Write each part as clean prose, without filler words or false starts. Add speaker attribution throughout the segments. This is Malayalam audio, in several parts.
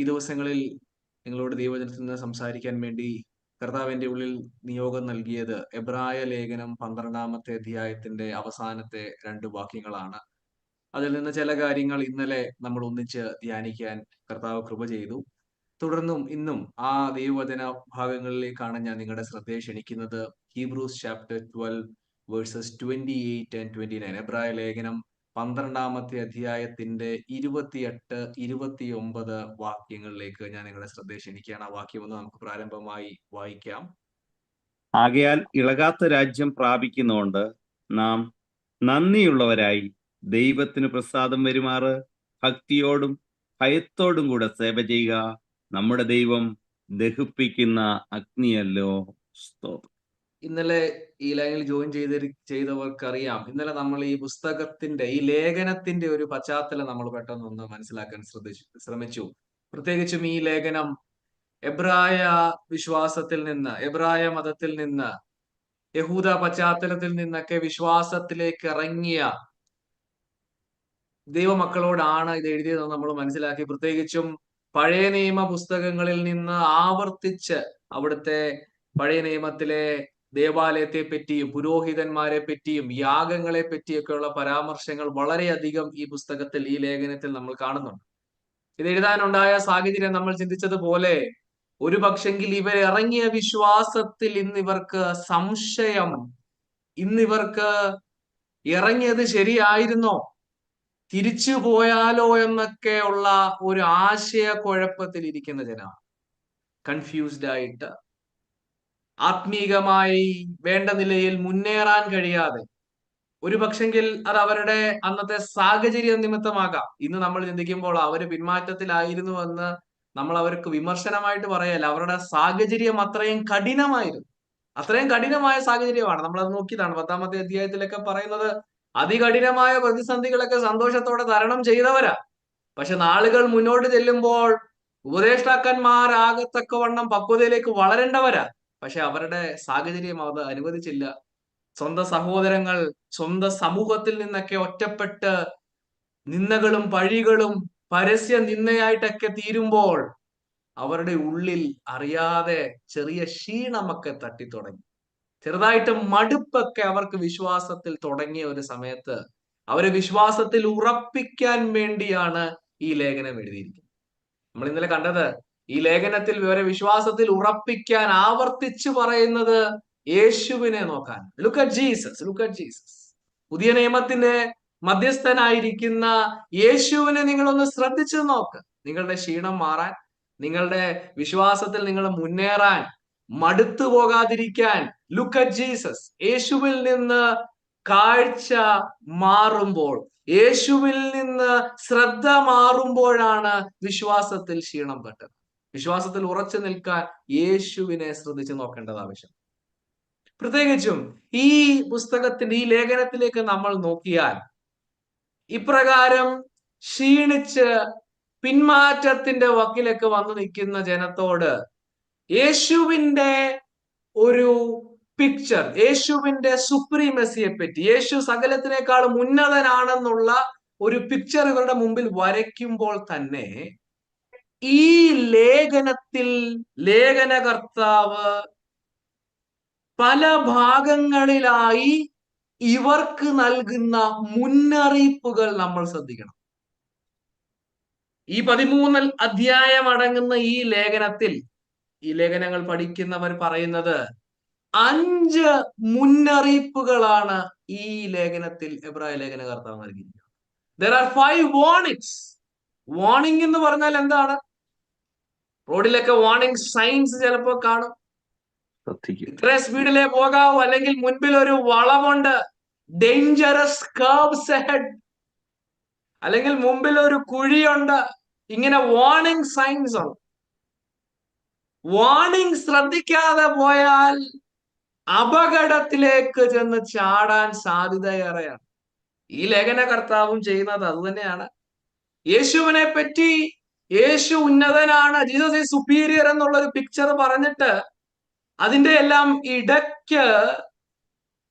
Speaker 1: ഈ ദിവസങ്ങളിൽ നിങ്ങളോട് ദൈവജനത്തിൽ നിന്ന് സംസാരിക്കാൻ വേണ്ടി കർത്താവ് എൻ്റെ ഉള്ളിൽ നിയോഗം നൽകിയത് എബ്രായ ലേഖനം 12-ാമത്തെ അധ്യായത്തിന്റെ അവസാനത്തെ 2 വാക്യങ്ങളാണ്. അതിൽ നിന്ന് ചില കാര്യങ്ങൾ ഇന്നലെ നമ്മൾ ഒന്നിച്ച് ധ്യാനിക്കാൻ കർത്താവ് കൃപ ചെയ്തു. തുടർന്നും ഇന്നും ആ ദൈവവചന ഭാഗങ്ങളിലേക്കാണ് ഞാൻ നിങ്ങളുടെ ശ്രദ്ധയെ ക്ഷണിക്കുന്നത്. Hebrews chapter 12 versus 28 and 29. എബ്രായ ലേഖനം 12-ാമത്തെ അധ്യായത്തിന്റെ 28, 29 വാക്യങ്ങളിലേക്ക് ഞാൻ നിങ്ങളുടെ ശ്രദ്ധയെ ക്ഷണിക്കുകയാണ്. ആ വാക്യം ഒന്ന് നമുക്ക് പ്രാരംഭമായി വായിക്കാം.
Speaker 2: ആകയാൽ ഇളകാത്ത രാജ്യം പ്രാപിക്കുന്നതുകൊണ്ട് നാം നന്ദിയുള്ളവരായി ദൈവത്തിന് പ്രസാദം വരുമാറ് ഭക്തിയോടും ഭയത്തോടും കൂടെ സേവ ചെയ്യുക. നമ്മുടെ ദൈവം ദഹിപ്പിക്കുന്ന അഗ്നിയല്ലോ. സ്തോത്രം.
Speaker 1: ഇന്നലെ ഈ ലൈനിൽ ജോയിൻ ചെയ്തവർക്കറിയാം, ഇന്നലെ നമ്മൾ ഈ പുസ്തകത്തിന്റെ ഈ ലേഖനത്തിന്റെ ഒരു പശ്ചാത്തലം നമ്മൾ പെട്ടെന്നൊന്ന് മനസ്സിലാക്കാൻ ശ്രമിച്ചു. പ്രത്യേകിച്ചും ഈ ലേഖനം എബ്രായ വിശ്വാസത്തിൽ നിന്ന്, എബ്രായ മതത്തിൽ നിന്ന്, യഹൂദ പശ്ചാത്തലത്തിൽ നിന്നൊക്കെ വിശ്വാസത്തിലേക്ക് ഇറങ്ങിയ ദൈവമക്കളോടാണ് ഇത് എഴുതിയതെന്ന് നമ്മൾ മനസ്സിലാക്കി. പ്രത്യേകിച്ചും പഴയ നിയമ പുസ്തകങ്ങളിൽ നിന്ന് ആവർത്തിച്ച് അവിടുത്തെ പഴയ നിയമത്തിലെ ദേവാലയത്തെ പറ്റിയും പുരോഹിതന്മാരെ പറ്റിയും യാഗങ്ങളെ പറ്റിയൊക്കെയുള്ള പരാമർശങ്ങൾ വളരെയധികം ഈ പുസ്തകത്തിൽ, ഈ ലേഖനത്തിൽ നമ്മൾ കാണുന്നുണ്ട്. ഇത് എഴുതാനുണ്ടായ സാഹചര്യം നമ്മൾ ചിന്തിച്ചതുപോലെ ഒരു പക്ഷെങ്കിൽ ഇവർ ഇറങ്ങിയ വിശ്വാസത്തിൽ ഇന്നിവർക്ക് സംശയം, ഇന്നിവർക്ക് ഇറങ്ങിയത് ശരിയായിരുന്നോ, തിരിച്ചു പോയാലോ എന്നൊക്കെയുള്ള ഒരു ആശയക്കുഴപ്പത്തിൽ ഇരിക്കുന്ന ജനം, കൺഫ്യൂസ്ഡ് ആയിട്ട് ആത്മീകമായി വേണ്ട നിലയിൽ മുന്നേറാൻ കഴിയാതെ, ഒരു പക്ഷെങ്കിൽ അത് അവരുടെ അന്നത്തെ സാഹചര്യ നിമിത്തമാകാം. ഇന്ന് നമ്മൾ ചിന്തിക്കുമ്പോൾ അവര് പിന്മാറ്റത്തിലായിരുന്നു എന്ന് നമ്മൾ അവർക്ക് വിമർശനമായിട്ട് പറയല്ല. അവരുടെ സാഹചര്യം അത്രയും കഠിനമായിരുന്നു. അത്രയും കഠിനമായ സാഹചര്യമാണ്. നമ്മളത് നോക്കിയതാണ് 10-ാമത്തെ അധ്യായത്തിലൊക്കെ പറയുന്നത്. അതികഠിനമായ പ്രതിസന്ധികളൊക്കെ സന്തോഷത്തോടെ തരണം ചെയ്തവരാ. പക്ഷെ നാളുകൾ മുന്നോട്ട് ചെല്ലുമ്പോൾ ഉപദേഷ്ടാക്കന്മാരാകത്തക്കവണ്ണം പക്വതയിലേക്ക് വളരേണ്ടവരാ. പക്ഷെ അവരുടെ സാഹചര്യം അത് അനുവദിച്ചില്ല. സ്വന്തം സഹോദരങ്ങൾ സ്വന്തം സമൂഹത്തിൽ നിന്നൊക്കെ ഒറ്റപ്പെട്ട് നിന്ദകളും പഴികളും പരസ്യ നിന്ദയായിട്ടൊക്കെ തീരുമ്പോൾ അവരുടെ ഉള്ളിൽ അറിയാതെ ചെറിയ ക്ഷീണമൊക്കെ തട്ടിത്തുടങ്ങി. ചെറുതായിട്ട് മടുപ്പൊക്കെ അവർക്ക് വിശ്വാസത്തിൽ തുടങ്ങിയ ഒരു സമയത്ത് അവരെ വിശ്വാസത്തിൽ ഉറപ്പിക്കാൻ വേണ്ടിയാണ് ഈ ലേഖനം എഴുതിയിരിക്കുന്നത്. നമ്മൾ ഇന്നലെ കണ്ടത്, ഈ ലേഖനത്തിൽ ഇവരെ വിശ്വാസത്തിൽ ഉറപ്പിക്കാൻ ആവർത്തിച്ചു പറയുന്നത് യേശുവിനെ നോക്കാൻ. Look at Jesus, look at Jesus. പുതിയ നിയമത്തിന്റെ മധ്യസ്ഥനായിരിക്കുന്ന യേശുവിനെ നിങ്ങളൊന്ന് ശ്രദ്ധിച്ചു നോക്ക്. നിങ്ങളുടെ ക്ഷീണം മാറാൻ, നിങ്ങളുടെ വിശ്വാസത്തിൽ നിങ്ങൾ മുന്നേറാൻ, മടുത്തു പോകാതിരിക്കാൻ. Look at Jesus. യേശുവിൽ നിന്ന് കാഴ്ച മാറുമ്പോൾ, യേശുവിൽ നിന്ന് ശ്രദ്ധ മാറുമ്പോഴാണ് വിശ്വാസത്തിൽ ക്ഷീണം പറ്റുന്നത്. വിശ്വാസത്തിൽ ഉറച്ചു നിൽക്കാൻ യേശുവിനെ ശ്രദ്ധിച്ചു നോക്കേണ്ടത് ആവശ്യം. പ്രത്യേകിച്ചും ഈ പുസ്തകത്തിന്റെ ഈ ലേഖനത്തിലേക്ക് നമ്മൾ നോക്കിയാൽ ഇപ്രകാരം ക്ഷീണിച്ച് പിന്മാറ്റത്തിന്റെ വക്കിലൊക്കെ വന്നു നിൽക്കുന്ന ജനത്തോട് യേശുവിന്റെ ഒരു പിക്ചർ, യേശുവിന്റെ സുപ്രീമസിയെ പറ്റി, യേശു സകലത്തിനേക്കാളും ഉന്നതനാണെന്നുള്ള ഒരു പിക്ചർ ഇവരുടെ മുമ്പിൽ വരയ്ക്കുമ്പോൾ തന്നെ ഈ ലേഖനത്തിൽ ലേഖനകർത്താവ് പല ഭാഗങ്ങളിലായി ഇവർക്ക് നൽകുന്ന മുന്നറിയിപ്പുകൾ നമ്മൾ ശ്രദ്ധിക്കണം. ഈ 13 അധ്യായം അടങ്ങുന്ന ഈ ലേഖനത്തിൽ, ഈ ലേഖനങ്ങൾ പഠിക്കുന്നവർ പറയുന്നത് 5 മുന്നറിയിപ്പുകളാണ് ഈ ലേഖനത്തിൽ എബ്രായ ലേഖനകർത്താവ് നൽകിയിരിക്കുന്നത്. There are 5 warnings. വാർണിംഗ് എന്ന് പറഞ്ഞാൽ എന്താണ്? റോഡിലൊക്കെ വാർണിംഗ് സൈൻസ് ചിലപ്പോൾ കാണും. ഇത്ര സ്പീഡിലേ പോകാവൂ, അല്ലെങ്കിൽ മുൻപിൽ ഒരു വളവുണ്ട്, ഡേഞ്ചറസ് കർവ്സ് അഹെഡ്, അല്ലെങ്കിൽ മുമ്പിൽ ഒരു കുഴിയുണ്ട്. ഇങ്ങനെ വാർണിംഗ് സൈൻസ് ഉണ്ട്. വാർണിംഗ് ശ്രദ്ധിക്കാതെ പോയാൽ അപകടത്തിലേക്ക് ചെന്ന് ചാടാൻ സാധ്യതയേറെയാണ്. ഈ ലേഖനകർത്താവും ചെയ്യുന്നത് അത് തന്നെയാണ്. യേശുവിനെ പറ്റി, യേശു ഉന്നതനാണ്, ജീസസ് ഈസ് സുപ്പീരിയർ എന്നുള്ള ഒരു പിക്ചർ പറഞ്ഞിട്ട് അതിന്റെ എല്ലാം ഇടയ്ക്ക്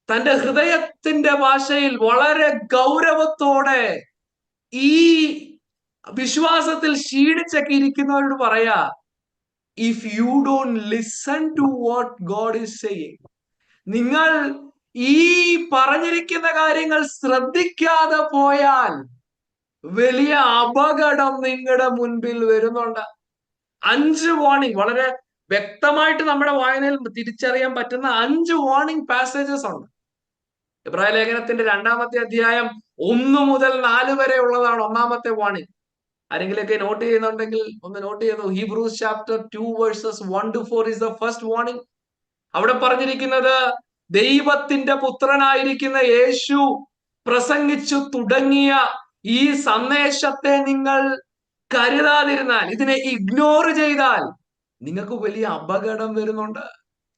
Speaker 1: തന്റെ ഹൃദയത്തിന്റെ ഭാഷയിൽ വളരെ ഗൗരവത്തോടെ ഈ വിശ്വാസത്തിൽ ക്ഷീണിച്ചൊക്കെ ഇരിക്കുന്നവരോട് പറയാ, if you don't listen to what God is saying, നിങ്ങൾ ഈ പറഞ്ഞിരിക്കുന്ന കാര്യങ്ങൾ ശ്രദ്ധിക്കാതെ പോയാൽ വലിയ അപകടം നിങ്ങളുടെ മുൻപിൽ വരുന്നുണ്ട്. 5 വാർണിംഗ്, വളരെ വ്യക്തമായിട്ട് നമ്മുടെ വായനയിൽ തിരിച്ചറിയാൻ പറ്റുന്ന 5 വാർണിംഗ് പാസേജസ് ഉണ്ട്. എബ്രായ ലേഖനത്തിന്റെ 2-ാമത്തെ അധ്യായം 1 മുതൽ 4 വരെ ഉള്ളതാണ് ഒന്നാമത്തെ വാർണിംഗ്. ആരെങ്കിലൊക്കെ നോട്ട് ചെയ്യുന്നുണ്ടെങ്കിൽ ഒന്ന് നോട്ട് ചെയ്തു. Hebrews chapter 2 versus 1 to 4 is the first warning. അവിടെ പറഞ്ഞിരിക്കുന്നത്, ദൈവത്തിന്റെ പുത്രനായിരിക്കുന്ന യേശു പ്രസംഗിച്ചു തുടങ്ങിയ ഈ സന്ദേശത്തെ നിങ്ങൾ കരുതാതിരുന്നാൽ, ഇതിനെ ഇഗ്നോർ ചെയ്താൽ നിങ്ങൾക്ക് വലിയ അപകടം വരുന്നുണ്ട്.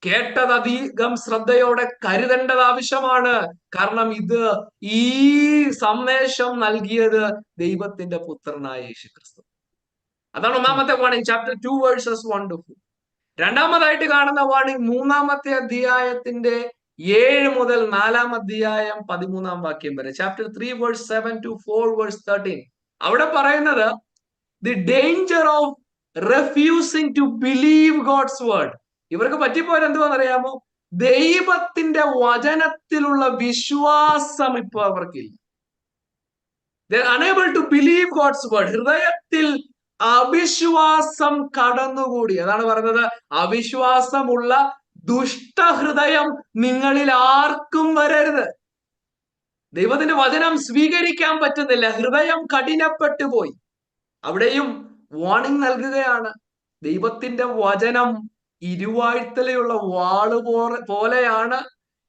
Speaker 1: കേട്ടത് അധികം ശ്രദ്ധയോടെ കരുതേണ്ടത് ആവശ്യമാണ്. കാരണം ഈ സന്ദേശം നൽകിയത് ദൈവത്തിന്റെ പുത്രനായ യേശു ക്രിസ്തു. അതാണ് ഒന്നാമത്തെ വാർണിംഗ്, ചാപ്റ്റർ 2 വേഴ്സസ് 1 to 4. രണ്ടാമതായിട്ട് കാണുന്ന വാർണിംഗ് 3-ാമത്തെ അധ്യായത്തിന്റെ 7 മുതൽ 4-ാം അധ്യായം 13-ാം വാക്യം വരെ, ചാപ്റ്റർ 3 വേഴ്സ് 7 to 4 വേഴ്സ് 13. അവിടെ പറയുന്നത്, the danger of refusing to believe God's word. ഇവർക്ക് പറ്റിപ്പോയത് എന്തുവാണെന്നറിയാമോ? ദൈവത്തിന്റെ വചനത്തിലുള്ള വിശ്വാസം ഇപ്പൊ അവർക്കില്ല. They are unable to believe God's word. ഹൃദയത്തിൽ അവിശ്വാസം കടന്നുകൂടി. അതാണ് പറഞ്ഞത്, അവിശ്വാസമുള്ള ദുഷ്ടഹൃദയം നിങ്ങളിൽ ആർക്കും വരരുത്. ദൈവത്തിന്റെ വചനം സ്വീകരിക്കാൻ പറ്റുന്നില്ല, ഹൃദയം കഠിനപ്പെട്ടു പോയി. അവിടെയും വാർണിംഗ് നൽകുകയാണ്. ദൈവത്തിന്റെ വചനം ഇരുവാഴ്ത്തലയുള്ള വാള് പോലെയാണ്.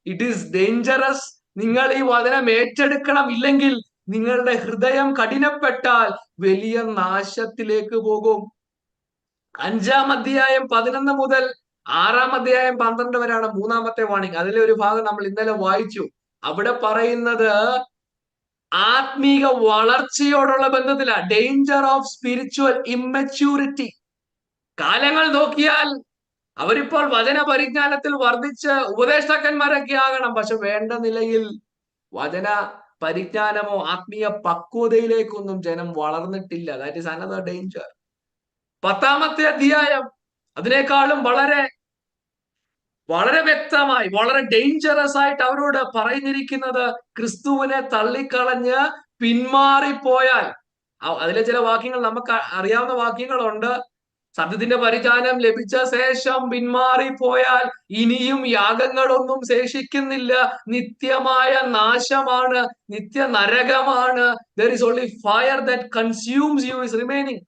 Speaker 1: It is dangerous. നിങ്ങൾ ഈ വചനം ഏറ്റെടുക്കണം, ഇല്ലെങ്കിൽ നിങ്ങളുടെ ഹൃദയം കഠിനപ്പെട്ടാൽ വലിയ നാശത്തിലേക്ക് പോകും. 5-ാം അധ്യായം 11 മുതൽ 6-ാം അധ്യായം 12 വരെയാണ് 3-ാമത്തെ വാർണിംഗ്. അതിലെ ഒരു ഭാഗം നമ്മൾ ഇന്നലെ വായിച്ചു. അവിടെ പറയുന്നത് ആത്മീക വളർച്ചയോടുള്ള ബന്ധത്തിലാണ്. Danger of spiritual immaturity. കാലങ്ങൾ നോക്കിയാൽ അവരിപ്പോൾ വചന പരിജ്ഞാനത്തിൽ വർദ്ധിച്ച് ഉപദേഷ്ടാക്കന്മാരൊക്കെ ആകണം, പക്ഷെ വേണ്ട നിലയിൽ വചന പരിജ്ഞാനമോ ആത്മീയ പക്വതയിലേക്കൊന്നും ജനം വളർന്നിട്ടില്ല. That is another danger. 10-ാമത്തെ അധ്യായം അതിനേക്കാളും വളരെ വളരെ വ്യക്തമായി, വളരെ ഡേഞ്ചറസ് ആയിട്ട് അവരോട് പറഞ്ഞിരിക്കുന്നത്, ക്രിസ്തുവിനെ തള്ളിക്കളഞ്ഞ് പിന്മാറിപ്പോയാൽ, അതിലെ ചില വാക്യങ്ങൾ നമുക്ക് അറിയാവുന്ന വാക്യങ്ങളുണ്ട്. സത്യത്തിന്റെ പരിജ്ഞാനം ലഭിച്ച ശേഷം പിന്മാറിപ്പോയാൽ ഇനിയും യാഗങ്ങളൊന്നും ശേഷിക്കുന്നില്ല, നിത്യമായ നാശമാണ്, നിത്യ നരകമാണ്. There is only fire that consumes you is remaining.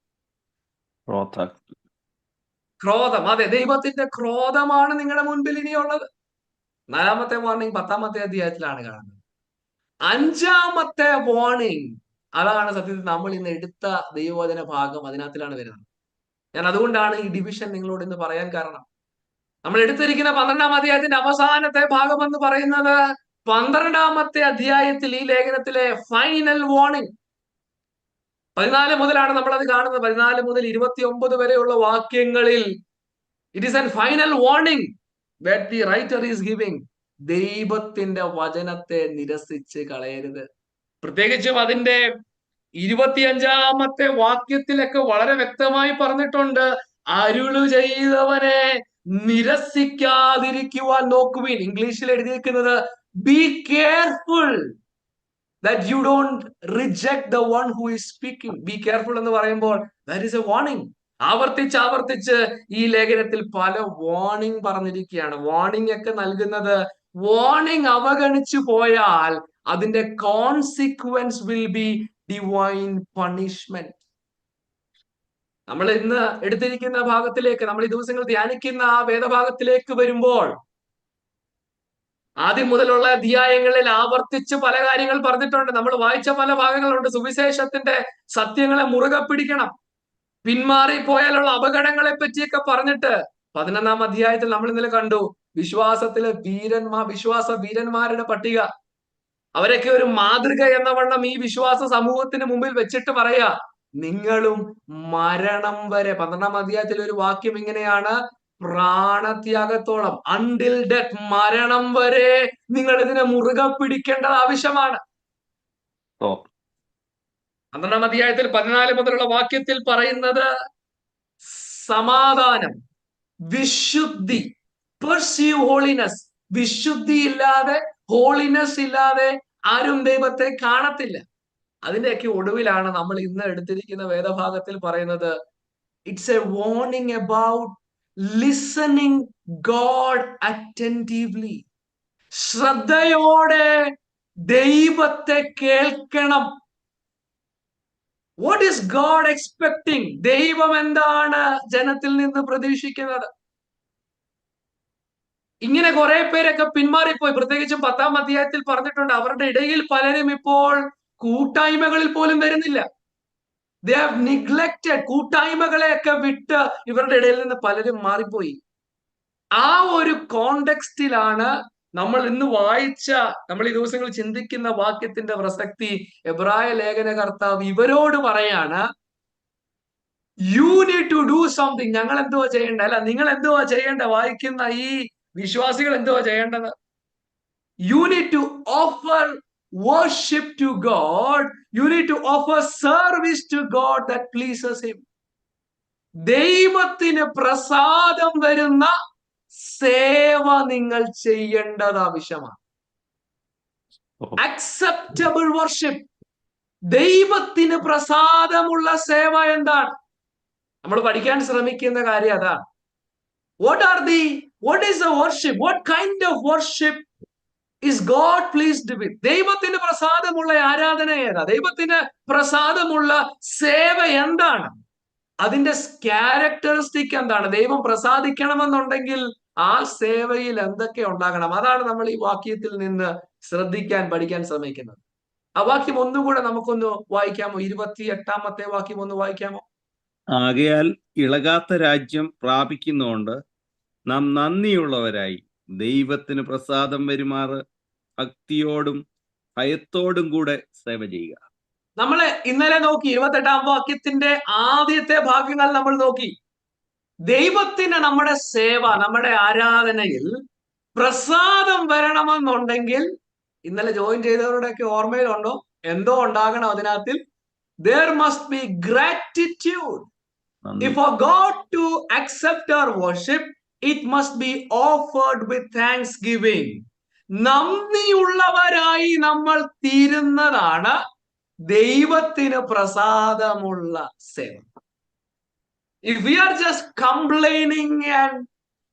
Speaker 1: ക്രോധം, അതെ, ദൈവത്തിന്റെ ക്രോധമാണ് നിങ്ങളുടെ മുൻപിൽ ഇനിയുള്ളത്. 4-ാമത്തെ വാർണിംഗ് 10-ാമത്തെ അധ്യായത്തിലാണ് കാണുന്നത്. 5-ാമത്തെ വാർണിംഗ്, അതാണ് സത്യത്തിൽ നമ്മൾ ഇന്ന് എടുത്ത ദൈവവചന ഭാഗം, അതിനകത്തിലാണ് വരുന്നത്. ഞാൻ അതുകൊണ്ടാണ് ഈ ഡിവിഷൻ നിങ്ങളോട് ഇന്ന് പറയാൻ കാരണം. നമ്മൾ എടുത്തിരിക്കുന്ന 12-ാം അധ്യായത്തിന്റെ അവസാനത്തെ ഭാഗം എന്ന് പറയുന്നത് 12-ാമത്തെ അധ്യായത്തിൽ ഈ ലേഖനത്തിലെ ഫൈനൽ വാർണിംഗ്. 14 മുതലാണ് നമ്മളത് കാണുന്നത്. 14 മുതൽ 29 വരെയുള്ള വാക്യങ്ങളിൽ it is an final warning that the writer is giving. ദൈവത്തിന്റെ വചനത്തെ നിരസിച്ച് കളയരുത്. പ്രത്യേകിച്ചും അതിന്റെ 25-ാമത്തെ വാക്യത്തിലൊക്കെ വളരെ വ്യക്തമായി പറഞ്ഞിട്ടുണ്ട്, അരുളു ചെയ്തവനെ നിരസിക്കാതിരിക്കുവാൻ നോക്കുവിൻ. ഇംഗ്ലീഷിൽ എഴുതിയിരിക്കുന്നത്, be careful that you don't reject the one who is speaking. Be careful എന്ന് പറയുമ്പോൾ that is a warning. ആവർത്തിച്ച് ഈ ലേഖനത്തിൽ പല വാർണിംഗ് പറഞ്ഞിരിക്കുകയാണ്. വാർണിംഗ് ഒക്കെ നൽകുന്നത്, വാർണിംഗ് അവഗണിച്ചു പോയാൽ അതിന്റെ consequence will be divine punishment. നമ്മൾ ഇന്ന് എടുത്തിരിക്കുന്ന ഭാഗത്തിലേക്ക്, നമ്മൾ ഈ ദിവസങ്ങൾ ധ്യാനിക്കുന്ന ആ വേദഭാഗത്തിലേക്ക് വരുമ്പോൾ, ആദ്യം മുതലുള്ള അധ്യായങ്ങളിൽ ആവർത്തിച്ച് പല കാര്യങ്ങൾ പറഞ്ഞിട്ടുണ്ട്. നമ്മൾ വായിച്ച പല ഭാഗങ്ങളുണ്ട്. സുവിശേഷത്തിന്റെ സത്യങ്ങളെ മുറുകെ പിടിക്കണം, പിന്മാറിപ്പോയാലുള്ള അപകടങ്ങളെ പറ്റിയൊക്കെ പറഞ്ഞിട്ട് 11-ാം അധ്യായത്തിൽ നമ്മൾ ഇന്നലെ കണ്ടു വിശ്വാസത്തിലെ വിശ്വാസ വീരന്മാരുടെ പട്ടിക. അവരൊക്കെ ഒരു മാതൃക എന്ന വണ്ണം ഈ വിശ്വാസ സമൂഹത്തിന് മുമ്പിൽ വെച്ചിട്ട് പറയാ, നിങ്ങളും മരണം വരെ. 12-ാം അധ്യായത്തിൽ ഒരു വാക്യം ഇങ്ങനെയാണ്, പ്രാണത്യാഗത്തോളം, അണ്ടിൽ ഡെത്ത്, മരണം വരെ നിങ്ങൾ ഇതിനെ മുറുകെ പിടിക്കേണ്ടത് ആവശ്യമാണ്. 12-ാം അധ്യായത്തിൽ 14 മുതലുള്ള വാക്യത്തിൽ പറയുന്നത് സമാധാനം, വിശുദ്ധി, പെർസീവ് ഹോളിനെസ്. വിശുദ്ധി ഇല്ലാതെ, ഹോളിനെസ് ഇല്ലാതെ ആരും ദൈവത്തെ കാണത്തില്ല. അതിന്റെയൊക്കെ ഒടുവിലാണ് നമ്മൾ ഇന്ന് എടുത്തിരിക്കുന്ന വേദഭാഗത്തിൽ പറയുന്നത് it's a warning about listening God attentively. ശ്രദ്ധയോടെ ദൈവത്തെ കേൾക്കണം. What is God expecting? ദൈവം എന്താണ് ജനത്തിൽ നിന്ന് പ്രതീക്ഷിക്കുന്നത്? ഇങ്ങനെ കുറെ പേരൊക്കെ പിന്മാറിപ്പോയി. പ്രത്യേകിച്ചും 10-ാം അധ്യായത്തിൽ പറഞ്ഞിട്ടുണ്ട്, അവരുടെ ഇടയിൽ പലരും ഇപ്പോൾ കൂട്ടായ്മകളിൽ പോലും വരുന്നില്ല. They have neglected. കൂട്ടായ്മകളെയൊക്കെ വിട്ട് ഇവരുടെ ഇടയിൽ നിന്ന് പലരും മാറിപ്പോയി. ആ ഒരു കോണ്ടെക്സ്റ്റിലാണ് നമ്മൾ ഇന്ന് വായിച്ച, നമ്മൾ ഈ ദിവസങ്ങൾ ചിന്തിക്കുന്ന വാക്യത്തിന്റെ പ്രസക്തി. എബ്രായ ലേഖനകർത്താവ് ഇവരോട് പറയാണ്, you need to do something. ഞങ്ങൾ എന്തുവാ ചെയ്യേണ്ടത്? അല്ല, നിങ്ങൾ എന്തുവാ ചെയ്യേണ്ടത്? വായിക്കുന്ന ഈ വിശ്വാസികൾ എന്തുവാ ചെയ്യേണ്ടത്? You need to offer worship to God. You need to offer service to God that pleases him. ദൈവത്തിന് പ്രസാദം വരുന്ന സേവ നിങ്ങൾ ചെയ്യേണ്ടത് ആവശ്യമാണ്. Acceptable worship. ദൈവത്തിന് പ്രസാദമുള്ള സേവ എന്താണ്? നമ്മൾ പഠിക്കാൻ ശ്രമിക്കുന്ന കാര്യം അതാണ്. What is the worship? What kind of worship is God pleased with? ദൈവത്തിന് പ്രസാദമുള്ള ആരാധന ഏതാ? ദൈവത്തിന് പ്രസാദമുള്ള സേവ എന്താണ്? അതിന്റെ ക്യാരക്ടറിസ്റ്റിക് എന്താണ്? ദൈവം പ്രസാദിക്കണമെന്നുണ്ടെങ്കിൽ ആ സേവയിൽ എന്തൊക്കെ ഉണ്ടാകണം? അതാണ് നമ്മൾ ഈ വാക്യത്തിൽ നിന്ന് ശ്രദ്ധിക്കാൻ, പഠിക്കാൻ ശ്രമിക്കുന്നത്. ആ വാക്യം ഒന്നുകൂടെ നമുക്കൊന്ന് വായിക്കാമോ? 28-ാമത്തെ വാക്യം ഒന്ന് വായിക്കാമോ?
Speaker 2: ആകയാൽ ഇളകാത്ത രാജ്യം പ്രാപിക്കുന്നതുകൊണ്ട് നാം നന്ദിയുള്ളവരായി ദൈവത്തിന് പ്രസാദം വരുമാറ് ഭക്തിയോടും ഭയത്തോടും കൂടെ സേവ ചെയ്യുക.
Speaker 1: നമ്മള് ഇന്നലെ നോക്കി 28-ാം വാക്യത്തിന്റെ ആദ്യത്തെ ഭാഗങ്ങൾ നമ്മൾ നോക്കി. ദൈവത്തിന് നമ്മുടെ സേവ, നമ്മുടെ ആരാധനയിൽ പ്രസാദം വരണമെന്നുണ്ടെങ്കിൽ, ഇന്നലെ ജോയിൻ ചെയ്തവരുടെയൊക്കെ ഓർമ്മയിലുണ്ടോ? എന്തോ ഉണ്ടാകണം അതിനകത്തിൽ? there must be gratitude. For God to accept our worship, it must be offered with thanksgiving. നന്ദിയുള്ളവരായി നമ്മൾ തീരുന്നതാണ് ദൈവത്തിന് പ്രസാദമുള്ള സേവ. If we are just complaining and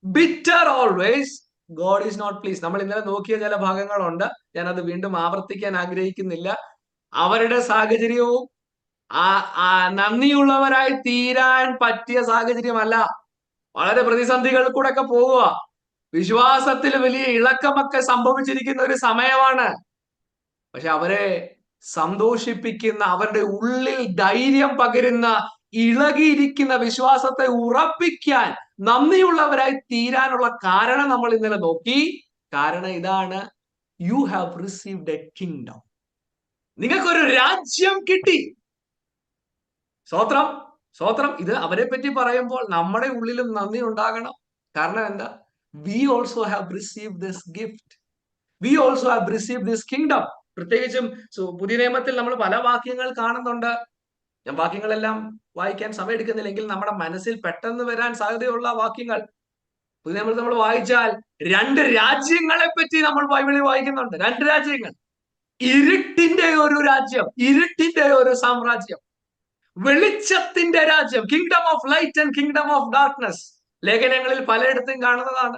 Speaker 1: bitter always, God is not pleased. നമ്മൾ ഇന്നലെ നോക്കിയ ചില ഭാഗങ്ങളുണ്ട്, ഞാനത് വീണ്ടും ആവർത്തിക്കാൻ ആഗ്രഹിക്കുന്നില്ല. അവരുടെ സാഹചര്യവും നന്ദിയുള്ളവരായി തീരാൻ പറ്റിയ സാഹചര്യമല്ല. വളരെ പ്രതിസന്ധികൾ കൂടെ ഒക്കെ പോവുക. വിശ്വാസത്തിൽ വലിയ ഇളക്കമൊക്കെ സംഭവിച്ചിരിക്കുന്ന ഒരു സമയമാണ്. പക്ഷെ അവരെ സന്തോഷിപ്പിക്കുന്ന, അവരുടെ ഉള്ളിൽ ധൈര്യം പകരുന്ന, ഇളകിയിരിക്കുന്ന വിശ്വാസത്തെ ഉറപ്പിക്കാൻ നന്ദിയുള്ളവരായി തീരാനുള്ള കാരണം നമ്മൾ ഇന്നലെ നോക്കി. കാരണം ഇതാണ്, you have received A kingdom. നിങ്ങൾക്കൊരു രാജ്യം കിട്ടി. സ്തോത്രം, സ്തോത്രം. ഇത് അവരെ പറ്റി പറയുമ്പോൾ നമ്മുടെ ഉള്ളിലും നന്ദി ഉണ്ടാകണം. കാരണം എന്താ? We also have received this gift. We also have received this kingdom. പ്രത്യേകിച്ചും പുതിയ നിയമത്തിൽ നമ്മൾ പല വാക്യങ്ങൾ കാണുന്നുണ്ട്. ഞാൻ വാക്യങ്ങളെല്ലാം വായിക്കാൻ സമയം എടുക്കുന്നില്ലെങ്കിൽ നമ്മുടെ മനസ്സിൽ പെട്ടെന്ന് വരാൻ സാധ്യതയുള്ള വാക്യങ്ങൾ പുതിയ നിയമത്തിൽ നമ്മൾ വായിച്ചാൽ 2 രാജ്യങ്ങളെ പറ്റി നമ്മൾ ബൈബിളിൽ വായിക്കുന്നുണ്ട്. 2 രാജ്യങ്ങൾ. ഇരുട്ടിന്റെ ഒരു രാജ്യം, ഇരുട്ടിന്റെ ഒരു സാമ്രാജ്യം, വെളിച്ചത്തിന്റെ രാജ്യം. Kingdom of light and kingdom of darkness. ലേഖനങ്ങളിൽ പലയിടത്തും കാണുന്നതാണ്.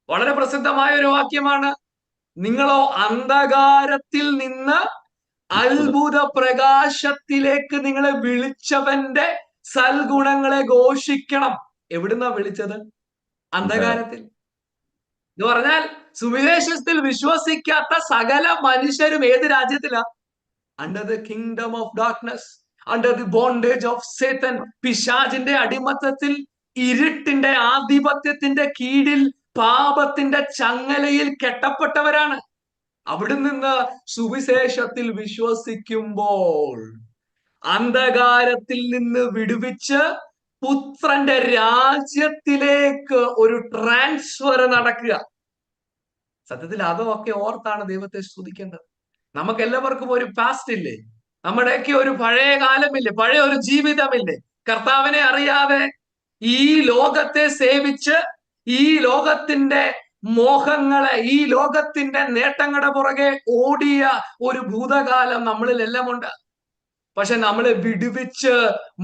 Speaker 1: വളരെ പ്രസിദ്ധമായ ഒരു വാക്യമാണ്, നിങ്ങളോ അന്ധകാരത്തിൽ നിന്ന് അത്ഭുത പ്രകാശത്തിലേക്ക് നിങ്ങളെ വിളിച്ചവന്റെ സൽഗുണങ്ങളെ ഘോഷിക്കണം. എവിടുന്നാ വിളിച്ചത്? അന്ധകാരത്തിൽ. എന്ന് പറഞ്ഞാൽ സുവിശേഷത്തിൽ വിശ്വസിക്കാത്ത സകല മനുഷ്യരും ഏത് രാജ്യത്തിലാ? Under the kingdom of darkness, under the bondage of Satan. പിശാചിന്റെ അടിമത്തത്തിൽ, ഇരുട്ടിന്റെ ആധിപത്യത്തിന്റെ കീഴിൽ, പാപത്തിന്റെ ചങ്ങലയിൽ കെട്ടപ്പെട്ടവരാണ്. അവിടെ നിന്ന് സുവിശേഷത്തിൽ വിശ്വസിക്കുമ്പോൾ അന്ധകാരത്തിൽ നിന്ന് വിടുവിച്ച് പുത്രന്റെ രാജ്യത്തിലേക്ക് ഒരു ട്രാൻസ്ഫർ നടക്കുക. സത്യത്തിൽ അതൊക്കെ ഓർത്താണ് ദൈവത്തെ സ്തുതിക്കേണ്ടത്. നമുക്ക് എല്ലാവർക്കും ഒരു പാസ്റ്റ് ഇല്ലേ? നമ്മുടെയൊക്കെ ഒരു പഴയ കാലമില്ലേ, പഴയ ഒരു ജീവിതമില്ലേ, കർത്താവിനെ അറിയാതെ ഈ ലോകത്തെ സേവിച്ച് ഈ ലോകത്തിന്റെ മോഹങ്ങളെ, ഈ ലോകത്തിന്റെ നേട്ടങ്ങളുടെ പുറകെ ഓടിയ ഒരു ഭൂതകാലം നമ്മളിലെല്ലാം ഉണ്ട്. പക്ഷെ നമ്മളെ വിടുവിച്ച്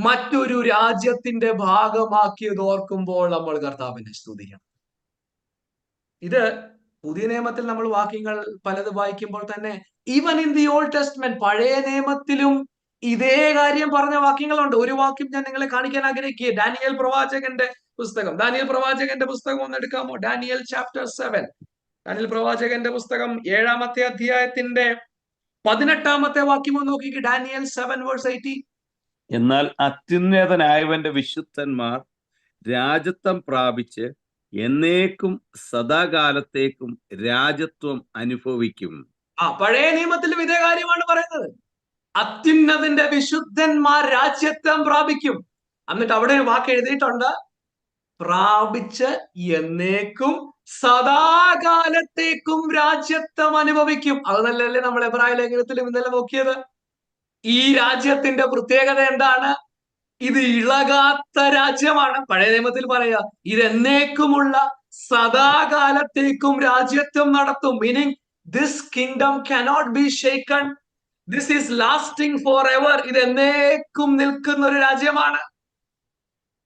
Speaker 1: മറ്റൊരു രാജ്യത്തിന്റെ ഭാഗമാക്കിയത് ഓർക്കുമ്പോൾ നമ്മൾ കർത്താവിനെ സ്തുതിക്കണം. ഇത് പുതിയ നിയമത്തിൽ നമ്മൾ വാക്യങ്ങൾ പലത് വായിക്കുമ്പോൾ തന്നെ, even in the old testament, പഴയ നിയമത്തിലും ഇതേ കാര്യം പറഞ്ഞ വാക്യങ്ങളുണ്ട്. ഒരു വാക്യം ഞാൻ നിങ്ങളെ കാണിക്കാൻ ആഗ്രഹിക്കുക. ഡാനിയേൽ പ്രവാചകന്റെ പുസ്തകം ഒന്ന് എടുക്കാമോ? Daniel chapter 7. ഡാനിയേൽ പ്രവാചകന്റെ പുസ്തകം 7-ാമത്തെ അധ്യായത്തിന്റെ 18-ാമത്തെ വാക്യം ഒന്ന് നോക്കിക്ക്. ഡാനിയേൽ 7:18.
Speaker 2: എന്നാൽ അത്യുന്നതനായവന്റെ വിശുദ്ധന്മാർ രാജത്വം പ്രാപിച്ച് എന്നേക്കും സദാകാലത്തേക്കും രാജത്വം അനുഭവിക്കും.
Speaker 1: പഴയ നിയമത്തിലും ഇതേ കാര്യമാണ് പറയുന്നത്. അത്യുന്നതിന്റെ വിശുദ്ധന്മാർ രാജ്യത്വം പ്രാപിക്കും. എന്നിട്ട് അവിടെ ഒരു വാക്ക് എഴുതിയിട്ടുണ്ട്, പ്രാപിച്ച് എന്നേക്കും സദാകാലത്തേക്കും രാജ്യത്വം അനുഭവിക്കും. അത് നല്ലല്ലേ നമ്മൾ എബ്രായ ലേഖനത്തിലും ഇന്നലെ നോക്കിയത്. ഈ രാജ്യത്തിന്റെ പ്രത്യേകത എന്താണ്? ഇത് ഇളകാത്ത രാജ്യമാണ്. പഴയ നിയമത്തിൽ പറയാ, ഇത് എന്നേക്കുമുള്ള സദാകാലത്തേക്കും രാജ്യത്വം നടത്തും. Meaning this kingdom cannot be shaken. This is lasting forever. ഇത് എന്നേക്കും നിൽക്കുന്ന ഒരു രാജ്യമാണ്.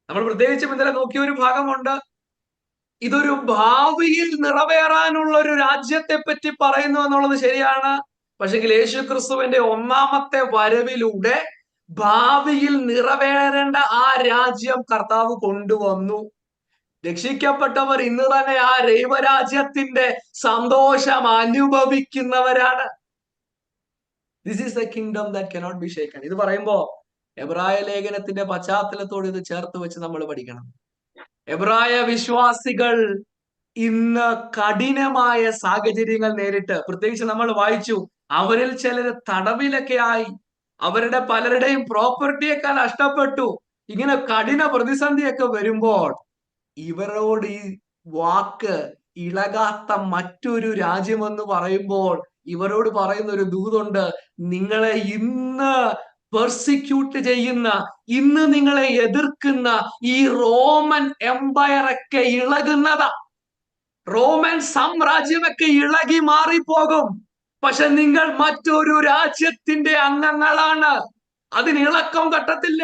Speaker 1: നമ്മൾ പ്രത്യേകിച്ചും ഇന്നലെ നോക്കിയ ഒരു ഭാഗമുണ്ട്. ഇതൊരു ഭാവിയിൽ നിറവേറാനുള്ള ഒരു രാജ്യത്തെ പറ്റി പറയുന്നു എന്നുള്ളത് ശരിയാണ്. പക്ഷെങ്കിൽ യേശു ക്രിസ്തുവിന്റെ ഒന്നാമത്തെ വരവിലൂടെ ഭാവിയിൽ നിറവേറേണ്ട ആ രാജ്യം കർത്താവ് കൊണ്ടുവന്നു. രക്ഷിക്കപ്പെട്ടവർ ഇന്ന് തന്നെ ആ ദൈവരാജ്യത്തിന്റെ സന്തോഷം അനുഭവിക്കുന്നവരാണ്. This is a kingdom that cannot be shaken. ഇത് പറയുമ്പോ എബ്രായ ലേഖനത്തിന്റെ പശ്ചാത്തലത്തോട് ഇത് ചേർത്ത് വെച്ച് നമ്മൾ പഠിക്കണം. എബ്രായ വിശ്വാസികൾ ഇന്ന് കഠിനമായ സാഹചര്യങ്ങൾ നേരിട്ട്, പ്രത്യേകിച്ച് നമ്മൾ വായിച്ചു, അവരിൽ ചിലർ തടവിലൊക്കെ ആയി, അവരുടെ പലരുടെയും പ്രോപ്പർട്ടിയൊക്കെ നഷ്ടപ്പെട്ടു. ഇങ്ങനെ കഠിന പ്രതിസന്ധിയൊക്കെ വരുമ്പോൾ ഇവരോട് ഈ വാക്ക് ഇളകാത്ത മറ്റൊരു രാജ്യമെന്ന് പറയുമ്പോൾ ഇവരോട് പറയുന്ന ഒരു ദൂതുണ്ട്. നിങ്ങളെ ഇന്ന് പെർസിക്യൂട്ട് ചെയ്യുന്ന, ഇന്ന് നിങ്ങളെ എതിർക്കുന്ന ഈ റോമൻ എംപയറൊക്കെ ഇളകുന്നതാ. റോമൻ സാമ്രാജ്യമൊക്കെ ഇളകി മാറിപ്പോകും. പക്ഷെ നിങ്ങൾ മറ്റൊരു രാജ്യത്തിന്റെ അംഗങ്ങളാണ്. അതിന് ഇളക്കം തട്ടത്തില്ല.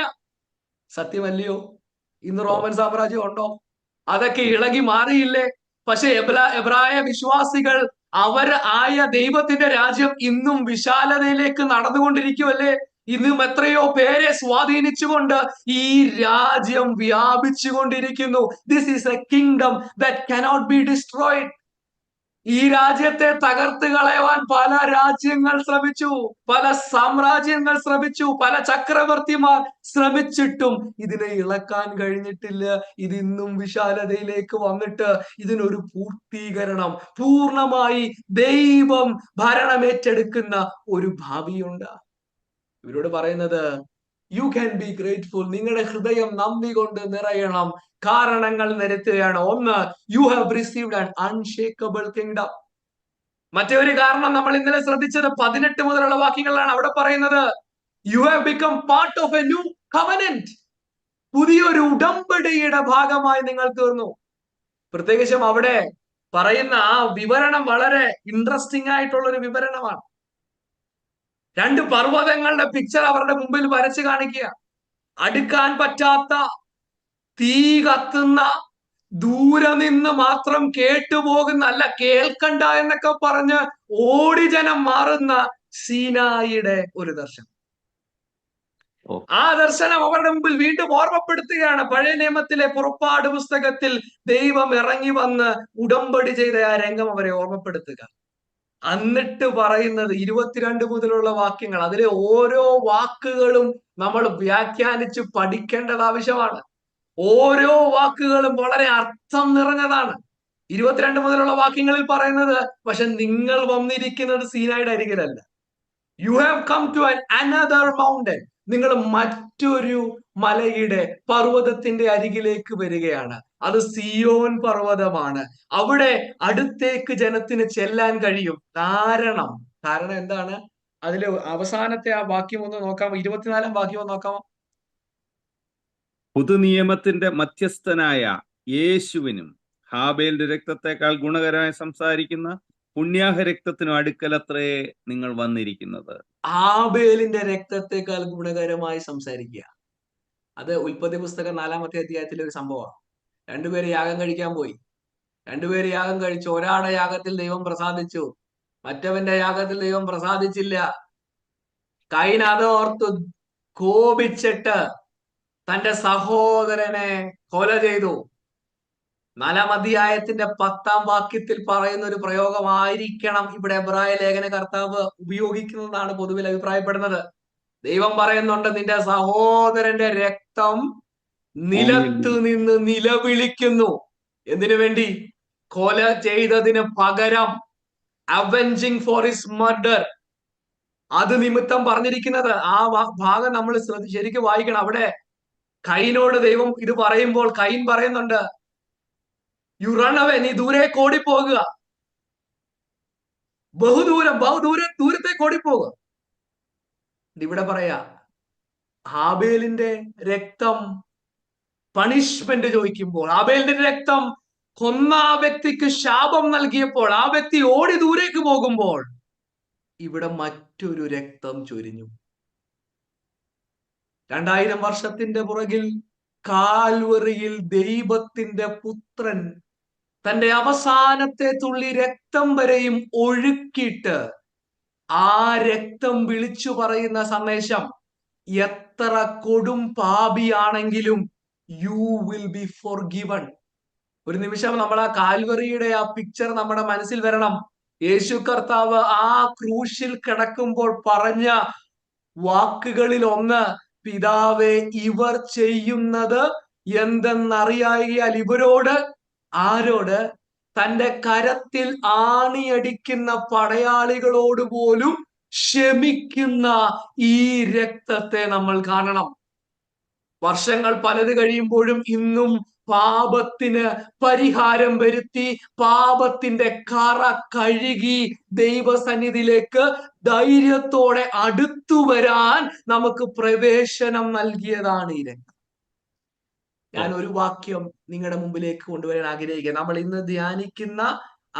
Speaker 1: സത്യമല്ലയോ? ഇന്ന് റോമൻ സാമ്രാജ്യം ഉണ്ടോ? അതൊക്കെ ഇളകി മാറിയില്ലേ? പക്ഷെ എബ്രായ വിശ്വാസികൾ അവർ ആയ ദൈവത്തിന്റെ രാജ്യം ഇന്നും വിശാലതയിലേക്ക് നടന്നുകൊണ്ടിരിക്കുമല്ലേ? ഇന്നും എത്രയോ പേരെ സ്വാധീനിച്ചുകൊണ്ട് ഈ രാജ്യം വ്യാപിച്ചുകൊണ്ടിരിക്കുന്നു. This is a kingdom that cannot be destroyed. ഈ രാജ്യത്തെ തകർത്ത് കളയുവാൻ പല രാജ്യങ്ങൾ ശ്രമിച്ചു, പല സാമ്രാജ്യങ്ങൾ ശ്രമിച്ചു, പല ചക്രവർത്തിമാർ ശ്രമിച്ചിട്ടും ഇതിനെ ഇളക്കാൻ കഴിഞ്ഞിട്ടില്ല. ഇതിന്നും വിശാലതയിലേക്ക് വന്നിട്ട് ഇതിനൊരു പൂർത്തീകരണം, പൂർണ്ണമായി ദൈവം ഭരണമേറ്റെടുക്കുന്ന ഒരു ഭാവിയുണ്ട്. ഇവരോട് പറയുന്നത്, യു ക്യാൻ ബി ഗ്രേറ്റ്ഫുൾ. നിങ്ങളുടെ ഹൃദയം നന്ദി കൊണ്ട് നിറയണം. കാരണങ്ങൾ നിരത്തുകയാണ്. ഒന്ന്, you have received an unshakeable kingdom. മറ്റൊരു കാരണം നമ്മൾ ഇന്നലെ ശ്രദ്ധിച്ചത് 18 മുതലുള്ള വാക്യങ്ങളാണ്. അവിടെ പറയുന്നത്, you have become part of A new covenant. പുതിയൊരു ഉടമ്പടിയുടെ ഭാഗമായി നിങ്ങൾ തീർന്നു. പ്രത്യേകിച്ചും അവിടെ പറയുന്ന ആ വിവരണം വളരെ ഇൻട്രസ്റ്റിംഗ് ആയിട്ടുള്ള ഒരു വിവരണമാണ്. 2 പർവ്വതങ്ങളുടെ പിക്ചർ അവരുടെ മുമ്പിൽ വരച്ചു കാണിക്കുക. അടുക്കാൻ പറ്റാത്ത, തീ കത്തുന്ന, ദൂരെ നിന്ന് മാത്രം കേട്ടുപോകുന്ന, അല്ല കേൾക്കണ്ട എന്നൊക്കെ പറഞ്ഞ് ഓടി ജനം മാറുന്ന സീനായിയുടെ ഒരു ദർശനം. ആ ദർശനം അവരുടെ മുമ്പിൽ വീണ്ടും ഓർമ്മപ്പെടുത്തുകയാണ്. പഴയ നിയമത്തിലെ പുറപ്പാട് പുസ്തകത്തിൽ ദൈവം ഇറങ്ങി വന്ന് ഉടമ്പടി ചെയ്ത ആ രംഗം അവരെ ഓർമ്മപ്പെടുത്തുക. എന്നിട്ട് പറയുന്നത് 22 മുതലുള്ള വാക്യങ്ങൾ. അതിലെ ഓരോ വാക്കുകളും നമ്മൾ വ്യാഖ്യാനിച്ച് പഠിക്കേണ്ടത് ആവശ്യമാണ്. ഓരോ വാക്കുകളും വളരെ അർത്ഥം നിറഞ്ഞതാണ്. 22 മുതലുള്ള വാക്യങ്ങളിൽ പറയുന്നത്, പക്ഷെ നിങ്ങൾ വന്നിരിക്കുന്നത് സീനായുടെ അരികിലല്ല. You have come to another mountain. നിങ്ങൾ മറ്റൊരു മലയുടെ, പർവ്വതത്തിന്റെ അരികിലേക്ക് വരികയാണ്. അത് സിയോൻ പർവ്വതമാണ്. അവിടെ അടുത്തേക്ക് ജനത്തിന് ചെല്ലാൻ കഴിയും. കാരണം എന്താണ്? അതില് അവസാനത്തെ ആ വാക്യം ഒന്ന് നോക്കാമോ? 24 വാക്യം ഒന്ന് നോക്കാമോ?
Speaker 2: പുതുനിയമത്തിന്റെ മധ്യസ്ഥനായ യേശുവിനും ഹാബേലിന്റെ രക്തത്തെക്കാൾ ഗുണകരമായി സംസാരിക്കുന്ന പുണ്യാഹ രക്തത്തിനും അടുക്കലത്രേ നിങ്ങൾ വന്നിരിക്കുന്നത്.
Speaker 1: ആബേലിന്റെ രക്തത്തെക്കാൾ ഗുണകരമായി സംസാരിക്കുക. അത് ഉൽപ്പത്തി പുസ്തകം 4-ാമത്തെ അധ്യായത്തിലെ ഒരു സംഭവമാണ്. രണ്ടുപേര് യാഗം കഴിക്കാൻ പോയി. രണ്ടുപേര് യാഗം കഴിച്ചു. ഒരാളുടെ യാഗത്തിൽ ദൈവം പ്രസാദിച്ചു, മറ്റവന്റെ യാഗത്തിൽ ദൈവം പ്രസാദിച്ചില്ല. കയീൻ അത് ഓർത്ത് കോപിച്ചിട്ട് തന്റെ സഹോദരനെ കൊല ചെയ്തു. 4-ാം അധ്യായത്തിന്റെ 10-ാം വാക്യത്തിൽ പറയുന്ന ഒരു പ്രയോഗമായിരിക്കണം ഇവിടെ എബ്രായ ലേഖന കർത്താവ് ഉപയോഗിക്കുന്നതാണ് പൊതുവിൽ അഭിപ്രായപ്പെടുന്നത്. ദൈവം പറയുന്നുണ്ട്, നിന്റെ സഹോദരന്റെ രക്തം നിലത്ത് നിന്ന് നിലവിളിക്കുന്നു. എന്തിനു വേണ്ടി? കൊല ചെയ്തതിന് പകരം, അവെഞ്ചിങ് ഫോർ ഹിസ് മർഡർ. അത് നിമിത്തം പറഞ്ഞിരിക്കുന്നത്. ആ ഭാഗം നമ്മൾ ശരിക്കും വായിക്കണം. അവിടെ കയീനോട് ദൈവം ഇത് പറയുമ്പോൾ കയീൻ പറയുന്നുണ്ട്, യു റൺ അവേ, നീ ദൂരേക്ക് ഓടിപ്പോകുക, ദൂരത്തേക്ക് ഓടിപ്പോകുക. ഇവിടെ പറയാ, ഹാബേലിന്റെ രക്തം പണിഷ്മെന്റ് ചോദിക്കുമ്പോൾ, ഹാബേലിന്റെ രക്തം കൊന്ന ആ വ്യക്തിക്ക് ശാപം നൽകിയപ്പോൾ, ആ വ്യക്തി ഓടി ദൂരേക്ക് പോകുമ്പോൾ, ഇവിടെ മറ്റൊരു രക്തം ചൊരിഞ്ഞു. 2000 വർഷത്തിന്റെ പുറകിൽ കാൽവറിയിൽ ദൈവത്തിന്റെ പുത്രൻ തന്റെ അവസാനത്തെ തുള്ളി രക്തം വരെയും ഒഴുക്കിയിട്ട് ആ രക്തം വിളിച്ചു പറയുന്ന സന്ദേശം, എത്ര കൊടും പാപിയാണെങ്കിലും യു വിൽ ബി ഫോർഗിവൺ. ഒരു നിമിഷം നമ്മൾ ആ കാൽവറിയുടെ ആ പിക്ചർ നമ്മുടെ മനസ്സിൽ വരണം. യേശു കർത്താവ് ആ ക്രൂശിൽ കിടക്കുമ്പോൾ പറഞ്ഞ വാക്കുകളിൽ ഒന്ന്, പിതാവേ, ഇവർ ചെയ്യുന്നത് എന്തെന്നറിയായികയാൽ ഇവരോട്, ആരോട്? തന്റെ കരത്തിൽ ആണിയടിക്കുന്ന പടയാളികളോട് പോലും ക്ഷമിക്കുന്ന ഈ രക്തത്തെ നമ്മൾ കാണണം. വർഷങ്ങൾ പലത് കഴിയുമ്പോഴും ഇന്നും പാപത്തിന് പരിഹാരം വരുത്തി, പാപത്തിന്റെ കറ കഴുകി ദൈവസന്നിധിയിലേക്ക് ധൈര്യത്തോടെ അടുത്തു വരാൻ നമുക്ക് പ്രവേശനം നൽകിയതാണ് ഈ രക്തം. ഞാൻ ഒരു വാക്യം നിങ്ങളുടെ മുമ്പിലേക്ക് കൊണ്ടുവരാൻ ആഗ്രഹിക്കുക. നമ്മൾ ഇന്ന് ധ്യാനിക്കുന്ന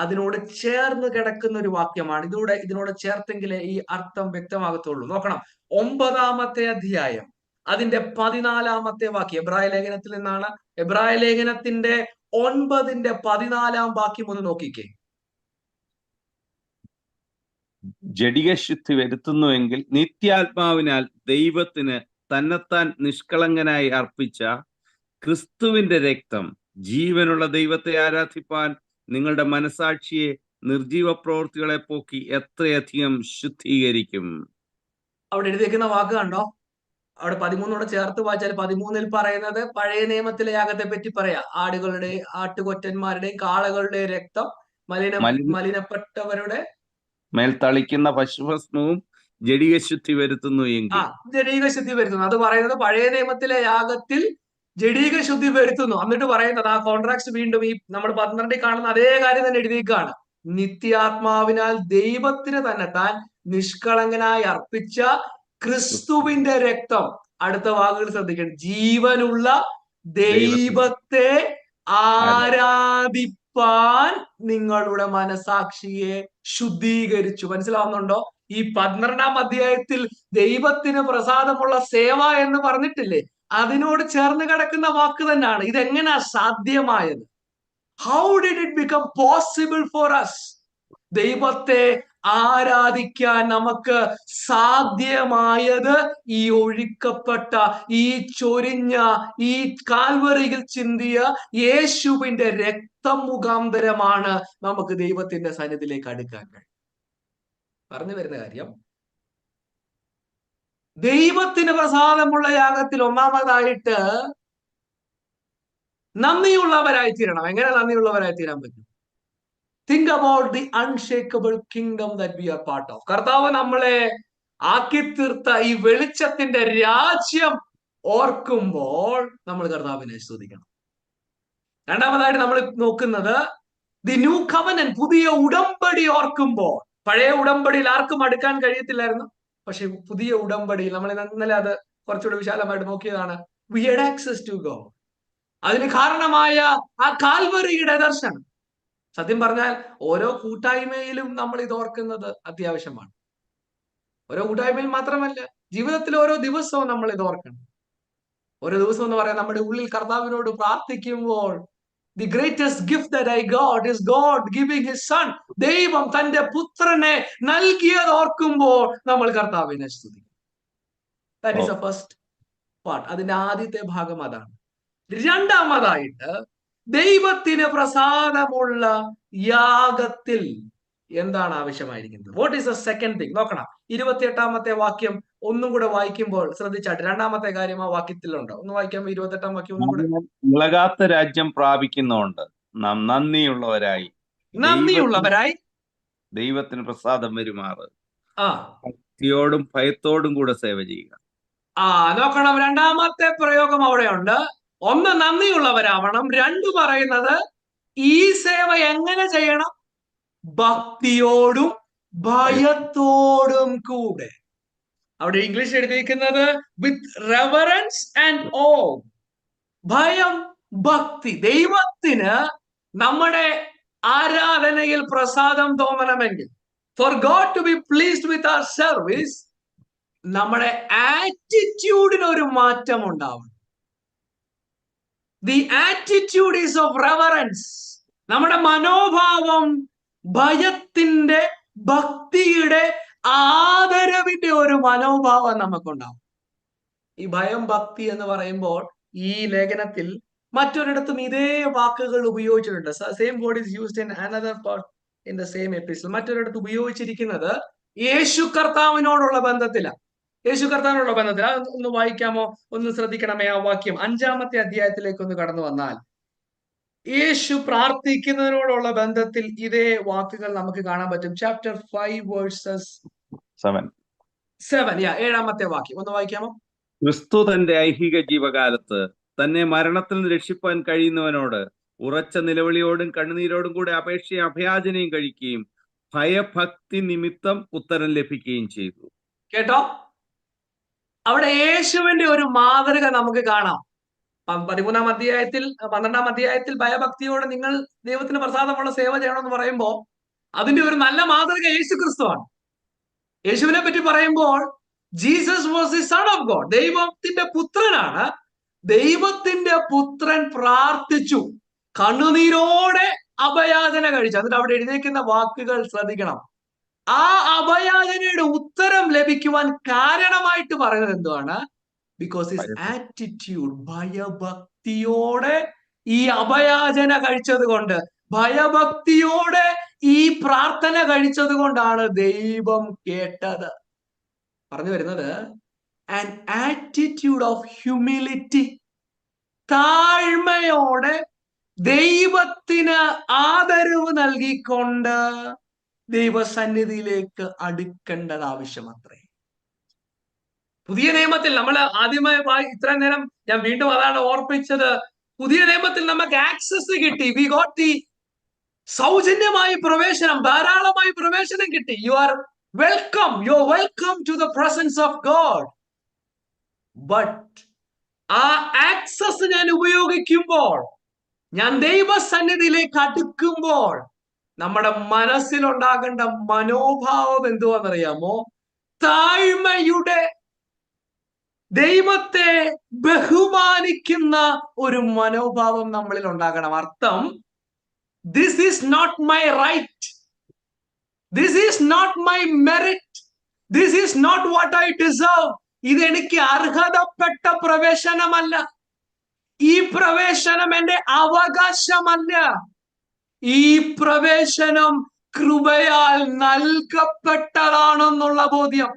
Speaker 1: അതിനോട് ചേർന്ന് കിടക്കുന്ന ഒരു വാക്യമാണ്. ഇതിനോട് ചേർത്തെങ്കിലേ ഈ അർത്ഥം വ്യക്തമാകത്തുള്ളൂ. നോക്കണം, 9-ാമത്തെ അധ്യായം അതിന്റെ 14-ാമത്തെ വാക്യം എബ്രായ ലേഖനത്തിൽ നിന്നാണ്. എബ്രായ ലേഖനത്തിന്റെ 9-ന്റെ 14-ാം വാക്യം ഒന്ന് നോക്കിക്കേ.
Speaker 2: ജഡികശുദ്ധി വരുത്തുന്നുവെങ്കിൽ നിത്യാത്മാവിനാൽ ദൈവത്തിന് തന്നെത്താൻ നിഷ്കളങ്കനായി അർപ്പിച്ച ക്രിസ്തുവിന്റെ രക്തം ജീവനുള്ള ദൈവത്തെ ആരാധിപ്പാൻ നിങ്ങളുടെ മനസാക്ഷിയെ നിർജീവ പ്രവൃത്തികളെ പോക്കി എത്രയധികം ശുദ്ധീകരിക്കും.
Speaker 1: അവിടെ എഴുതിയിരിക്കുന്ന വാക്ക് കണ്ടോ? അവിടെ 13 ചേർത്ത് വായിച്ചാൽ 13-ൽ പറയുന്നത് പഴയ നിയമത്തിലെ യാഗത്തെ പറ്റി പറയാ. ആടുകളുടെ, ആട്ടുകൊറ്റന്മാരുടെയും കാളകളുടെ രക്തം മലിനപ്പെട്ടവരുടെ
Speaker 2: മേൽ തളിക്കുന്ന പശുഭസ്മവും ജഡികശുദ്ധി വരുത്തുന്നു എങ്കിൽ.
Speaker 1: ജഡീകശുദ്ധി വരുത്തുന്നു. അത് പറയുന്നത് പഴയ നിയമത്തിലെ യാഗത്തിൽ ജഡീകശുദ്ധി വരുത്തുന്നു. എന്നിട്ട് പറയുന്നത് ആ കോൺട്രാക്ട് വീണ്ടും ഈ നമ്മൾ 12-ൽ കാണുന്ന അതേ കാര്യം തന്നെ എഴുതിയേക്കാണ്. നിത്യാത്മാവിനാൽ ദൈവത്തിന് തന്നെ താൻ നിഷ്കളങ്കനായി അർപ്പിച്ച ക്രിസ്തുവിന്റെ രക്തം. അടുത്ത വാക്കുകൾ ശ്രദ്ധിക്കണം. ജീവനുള്ള ദൈവത്തെ ആരാധിപ്പാൻ നിങ്ങളുടെ മനസാക്ഷിയെ ശുദ്ധീകരിച്ചു. മനസ്സിലാവുന്നുണ്ടോ? ഈ 12-ാം അധ്യായത്തിൽ ദൈവത്തിന് പ്രസാദമുള്ള സേവ എന്ന് പറഞ്ഞിട്ടില്ലേ? അതിനോട് ചേർന്ന് കിടക്കുന്ന വാക്ക് തന്നെയാണ്. ഇതെങ്ങനെയാ സാധ്യമായത്? How did it become possible for us? ദൈവത്തെ ആരാധിക്കാൻ നമുക്ക് സാധ്യമായത് ഈ ഒഴുക്കപ്പെട്ട, ഈ ചൊരിഞ്ഞ, ഈ കാൽവറിയിൽ ചിന്തിയ യേശുവിന്റെ രക്തം മുഖാന്തരമാണ് നമുക്ക് ദൈവത്തിന്റെ സന്നിധിയിലേക്ക് അടുക്കാൻ കഴിയും. പറഞ്ഞു വരുന്ന കാര്യം, ദൈവത്തിന് പ്രസാദമുള്ള യാഗത്തിൽ ഒന്നാമതായിട്ട് നന്ദിയുള്ളവരായി തീരണം. എങ്ങനെ നന്ദിയുള്ളവരായി തീരാൻ പറ്റും? Think about the unshakable kingdom that we are part of. കർത്താവ് നമ്മളെ ആക്കി തീർത്ത ഈ വെളിച്ചത്തിന്റെ രാജ്യം ഓർക്കുമ്പോൾ നമ്മൾ കർത്താവിനെ സ്തുതിക്കണം. രണ്ടാമതായിട്ട് നമ്മൾ നോക്കുന്നത് ദി ന്യൂ കവനന്റ്, പുതിയ ഉടമ്പടി ഓർക്കുമ്പോൾ പഴയ ഉടമ്പടിയിൽ ആർക്കും അടുക്കാൻ കഴിയത്തില്ലായിരുന്നു. പക്ഷെ പുതിയ ഉടമ്പടിയിൽ നമ്മൾ ഇന്നലെ അത് കുറച്ചുകൂടി വിശാലമായിട്ട് നോക്കിയതാണ്. We had access to God. അതിന് കാരണമായ ആ കാൽവറിയുടെ ദർശനം. സത്യം പറഞ്ഞാൽ ഓരോ കൂട്ടായ്മയിലും നമ്മൾ ഇത് ഓർക്കുന്നത് അത്യാവശ്യമാണ്. ഓരോ കൂട്ടായ്മയിൽ മാത്രമല്ല, ജീവിതത്തിൽ ഓരോ ദിവസവും നമ്മൾ ഇത് ഓർക്കണം. ഓരോ ദിവസം എന്ന് പറയാൻ നമ്മുടെ ഉള്ളിൽ കർത്താവിനോട് പ്രാർത്ഥിക്കുമ്പോൾ, the greatest gift that I got is God giving his son. ദൈവം തന്റെ പുത്രനെ നൽകിയത് ഓർക്കുമ്പോൾ നമ്മൾ കർത്താവിനെ സ്തുതിക്കും. That is a first part. അതിന്റെ ആദ്യത്തെ ഭാഗം അതാണ്. രണ്ടാമതായിട്ട്, ദൈവത്തിന് പ്രസാദമുള്ള യാഗത്തിൽ എന്താണ് ആവശ്യമായിരിക്കുന്നത്? What is the second thing? നോക്കണം, 28 വാക്യം ഒന്നും കൂടെ വായിക്കുമ്പോൾ ശ്രദ്ധിച്ചാട്ട്. രണ്ടാമത്തെ കാര്യം ആ വാക്യത്തിലുണ്ടോ? ഒന്ന് വായിക്കാം 28 വാക്യം ഒന്നും കൂടെ.
Speaker 2: ഇളകാത്ത രാജ്യം പ്രാപിക്കുന്നോണ്ട് നാം നന്ദിയുള്ളവരായി ദൈവത്തിന് പ്രസാദം വരുമാറ് ഭക്തിയോടും ഭയത്തോടും കൂടെ സേവ ചെയ്യുക.
Speaker 1: നോക്കണം, രണ്ടാമത്തെ പ്രയോഗം അവിടെയുണ്ട്. ഒന്ന്, നന്ദിയുള്ളവരാവണം. രണ്ട് പറയുന്നത് ഈ സേവ എങ്ങനെ ചെയ്യണം? ഭക്തിയോടും ഭയത്തോടും കൂടെ. അവിടെ ഇംഗ്ലീഷ് എഴുതിയിരിക്കുന്നത് വിത്ത് റെവറൻസ് ആൻഡ് ഓ. ഭയം, ഭക്തി. ദൈവത്തിന് നമ്മുടെ ആരാധനയിൽ പ്രസാദം തോന്നണമെങ്കിൽ, for God to be pleased with our service, നമ്മുടെ ആറ്റിറ്റ്യൂഡിന് ഒരു മാറ്റം ഉണ്ടാവണം. The attitude is of reverence. നമ്മുടെ മനോഭാവം ഭയത്തിന്റെ, ഭക്തിയുടെ, ആദരവിന്റെ ഒരു മനോഭാവം നമുക്കുണ്ടാവും. ഈ ഭയം, ഭക്തി എന്ന് പറയുമ്പോൾ ഈ ലേഖനത്തിൽ മറ്റൊരിടത്തും ഇതേ വാക്കുകൾ ഉപയോഗിച്ചിട്ടുണ്ട്. Same word is used in another part in the same episode. മറ്റൊരിടത്ത് ഉപയോഗിച്ചിരിക്കുന്നത് യേശു കർത്താവിനോടുള്ള ബന്ധത്തിലാണ്. യേശു കർത്താവിനോടുള്ള ബന്ധത്തിൽ ഒന്ന് വായിക്കാമോ? ഒന്ന് ശ്രദ്ധിക്കണമേ ആ വാക്യം. 5-ാമത്തെ അധ്യായത്തിലേക്ക് ഒന്ന് കടന്നു വന്നാൽ യേശു പ്രാർത്ഥിക്കുന്നതിനോടുള്ള ബന്ധത്തിൽ ഇതേ വാക്കുകൾ നമുക്ക് കാണാൻ പറ്റും. Chapter 5 versus 7. 7-ാമത്തെ വാക്യം ഒന്ന് വായിക്കാമോ?
Speaker 2: ക്രിസ്തു തന്റെ ഐഹിക ജീവകാലത്ത് തന്നെ മരണത്തിൽ നിന്ന് രക്ഷിപ്പാൻ കഴിയുന്നവനോട് ഉറച്ച നിലവിളിയോടും കണ്ണുനീരോടും കൂടെ അപേക്ഷയും അഭയാചനയും കഴിക്കുകയും ഭയഭക്തി നിമിത്തം ഉത്തരം ലഭിക്കുകയും ചെയ്തു.
Speaker 1: കേട്ടോ, അവിടെ യേശുവിന്റെ ഒരു മാതൃക നമുക്ക് കാണാം. 13-ാം അധ്യായത്തിൽ 12-ാം അധ്യായത്തിൽ ഭയഭക്തിയോടെ നിങ്ങൾ ദൈവത്തിന് പ്രസാദമുള്ള സേവ ചെയ്യണമെന്ന് പറയുമ്പോൾ അതിന്റെ ഒരു നല്ല മാതൃക യേശു ക്രിസ്തുവാണ്. യേശുവിനെ പറ്റി പറയുമ്പോൾ Jesus was the son of God. ദൈവത്തിന്റെ പുത്രനാണ്. ദൈവത്തിന്റെ പുത്രൻ പ്രാർത്ഥിച്ചു, കണ്ണുനീരോടെ അഭയാചന കഴിച്ചു. എന്നിട്ട് അവിടെ എഴുതിയിരിക്കുന്ന വാക്കുകൾ ശ്രദ്ധിക്കണം. ആ അഭയാചനയുടെ ഉത്തരം ലഭിക്കുവാൻ കാരണമായിട്ട് പറയുന്നത് എന്തുവാണ്? ബിക്കോസ് ഹിസ് ആറ്റിറ്റ്യൂഡ്, ഭയഭക്തിയോടെ ഈ അഭയാചന കഴിച്ചത് കൊണ്ട്, ഭയഭക്തിയോടെ ഈ പ്രാർത്ഥന കഴിച്ചത് കൊണ്ടാണ് ദൈവം കേട്ടത്. പറഞ്ഞു വരുന്നത് an attitude of humility. താഴ്മയോടെ ദൈവത്തിന് ആദരവ് നൽകിക്കൊണ്ട് ദൈവസന്നിധിയിലേക്ക് അടുക്കേണ്ടത് ആവശ്യമത്രേ. പുതിയ നിയമത്തിൽ നമ്മൾ ആദ്യമായി ഇത്രയും നേരം ഞാൻ വീണ്ടും അതാണ് ഓർപ്പിച്ചത്. പുതിയ നിയമത്തിൽ നമുക്ക് ആക്സസ് കിട്ടി. വി ഗോട്ട് ദി സൗജന്യമായി പ്രവേശനം, ധാരാളമായി പ്രവേശനം കിട്ടി. You are welcome, you are welcome to the presence of God. But ആ ആക്സസ് ഞാൻ ഉപയോഗിക്കുമ്പോൾ, ഞാൻ ദൈവസന്നിധിയിലേക്ക് അടുക്കുമ്പോൾ നമ്മുടെ മനസ്സിലുണ്ടാകേണ്ട മനോഭാവം എന്തുവാന്നറിയാമോ? താഴ്മയുടെ, ദൈവത്തെ ബഹുമാനിക്കുന്ന ഒരു മനോഭാവം നമ്മളിൽ ഉണ്ടാകണം. അർത്ഥം, this is not my right, this is not my merit, this is not what I deserve. ഇതെനിക്ക് അർഹതപ്പെട്ട പ്രവേശനമല്ല. ഈ പ്രവേശനം എന്റെ അവകാശമല്ല. ഈ പ്രവേശനം കൃപയാൽ നൽകപ്പെട്ടതാണെന്നുള്ള ബോധ്യം.